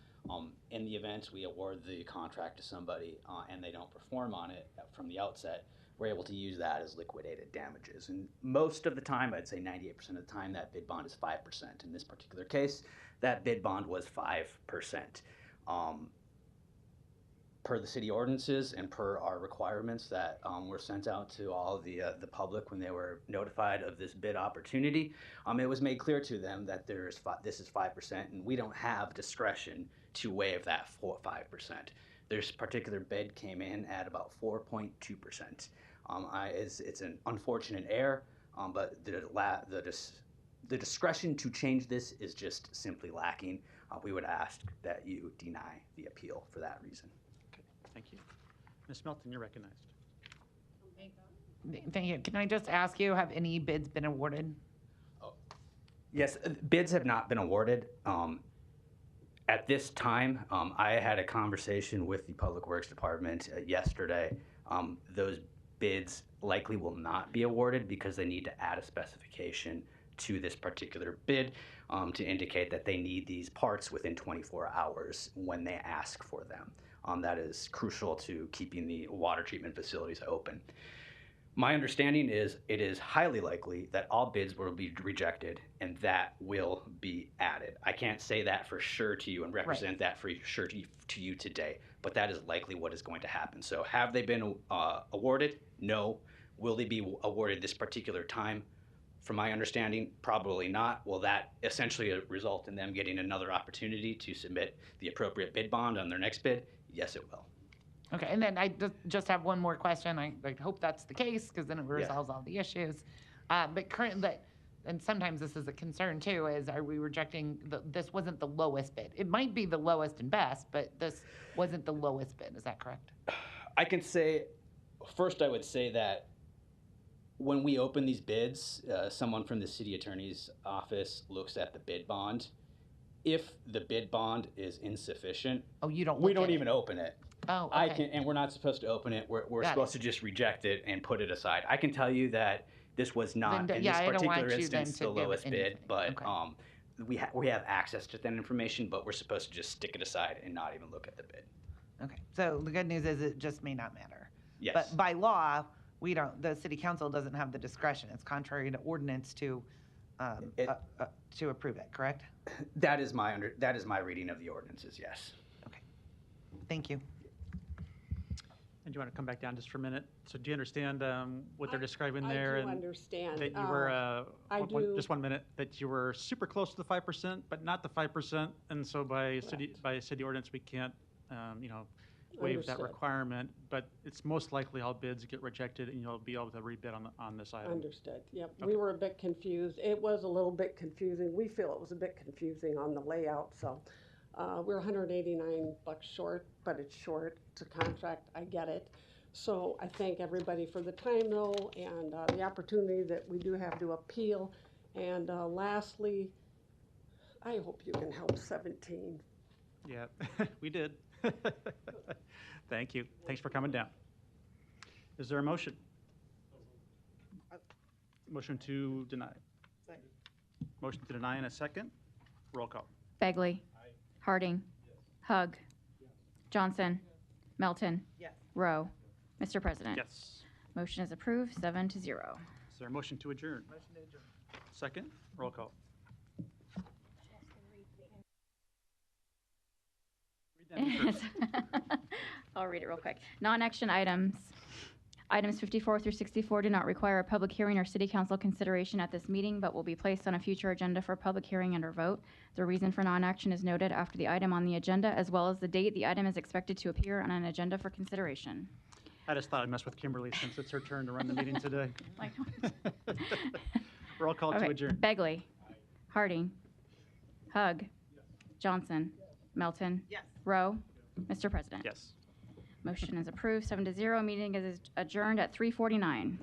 S21: In the event we award the contract to somebody and they don't perform on it from the outset, we're able to use that as liquidated damages. And most of the time, I'd say 98% of the time, that bid bond is 5%. In this particular case, that bid bond was 5%. Per the city ordinances and per our requirements that were sent out to all the public when they were notified of this bid opportunity, it was made clear to them that this is 5%, and we don't have discretion to waive that 5%. This particular bid came in at about 4.2%. It's an unfortunate error, but the discretion to change this is just simply lacking. We would ask that you deny the appeal for that reason.
S2: Thank you. Ms. Melton, you're recognized.
S4: Thank you. Can I just ask you, have any bids been awarded?
S21: Yes, bids have not been awarded. At this time, I had a conversation with the Public Works Department yesterday. Those bids likely will not be awarded because they need to add a specification to this particular bid to indicate that they need these parts within 24 hours when they ask for them. That is crucial to keeping the water treatment facilities open. My understanding is it is highly likely that all bids will be rejected and that will be added. I can't say that for sure to you and represent that for sure to you today, but that is likely what is going to happen. So have they been awarded? No. Will they be awarded this particular time? From my understanding, probably not. Will that essentially result in them getting another opportunity to submit the appropriate bid bond on their next bid? Yes, it will.
S4: Okay, and then I just have one more question. I hope that's the case because then it resolves all the issues. But currently, and sometimes this is a concern too, is are we rejecting, this wasn't the lowest bid. It might be the lowest and best, but this wasn't the lowest bid. Is that correct?
S21: I can say, first I would say that when we open these bids, someone from the city attorney's office looks at the bid bond. If the bid bond is insufficient,
S4: we don't
S21: even open it.
S4: Oh, okay.
S21: And we're not supposed to open it. We're supposed to just reject it and put it aside. I can tell you that this was not, in this particular instance, the lowest bid, but we have access to that information, but we're supposed to just stick it aside and not even look at the bid.
S4: Okay, so the good news is it just may not matter.
S21: Yes.
S4: But by law, the city council doesn't have the discretion. It's contrary to ordinance to approve it, correct?
S21: That is my reading of the ordinances, yes.
S4: Okay, thank you.
S2: And do you want to come back down just for a minute? So do you understand what they're describing there?
S20: I do
S2: and
S20: understand.
S2: that you were,
S20: I do.
S2: just 1 minute, that you were super close to the 5%, but not the 5%. And so by city ordinance, we can't, waive that
S20: Understood.
S2: requirement. But it's most likely all bids get rejected and you'll be able to rebid on this item.
S20: Understood, yep.
S2: Okay.
S20: We were a bit confused. It was a little bit confusing. We feel it was a bit confusing on the layout, so. We're $189 short, but it's short. It's a contract. I get it. So I thank everybody for the time, though, and the opportunity that we do have to appeal. And lastly, I hope you can help 17.
S2: Yeah, we did. Thank you. Thanks for coming down. Is there a motion? Motion to deny. Motion to deny in a second. Roll call.
S1: Begley. Harding. Hug. Johnson. Melton.
S4: Yes.
S1: Rowe. Mr. President.
S2: Yes.
S1: Motion is approved, 7-0.
S2: Is there a motion to adjourn?
S4: Motion to adjourn.
S2: Second. Roll call.
S1: I'll read it real quick. Non-action items. Items 54 through 64 do not require a public hearing or city council consideration at this meeting, but will be placed on a future agenda for public hearing and or vote. The reason for non-action is noted after the item on the agenda, as well as the date the item is expected to appear on an agenda for consideration.
S2: I just thought I'd mess with Kimberly since it's her turn to run the meeting today. Roll call to adjourn.
S1: Begley. Harding. Hug. Johnson. Melton.
S4: Yes.
S1: Rowe. Mr. President.
S2: Yes.
S1: Motion is approved, 7-0. Meeting is adjourned at 3:49.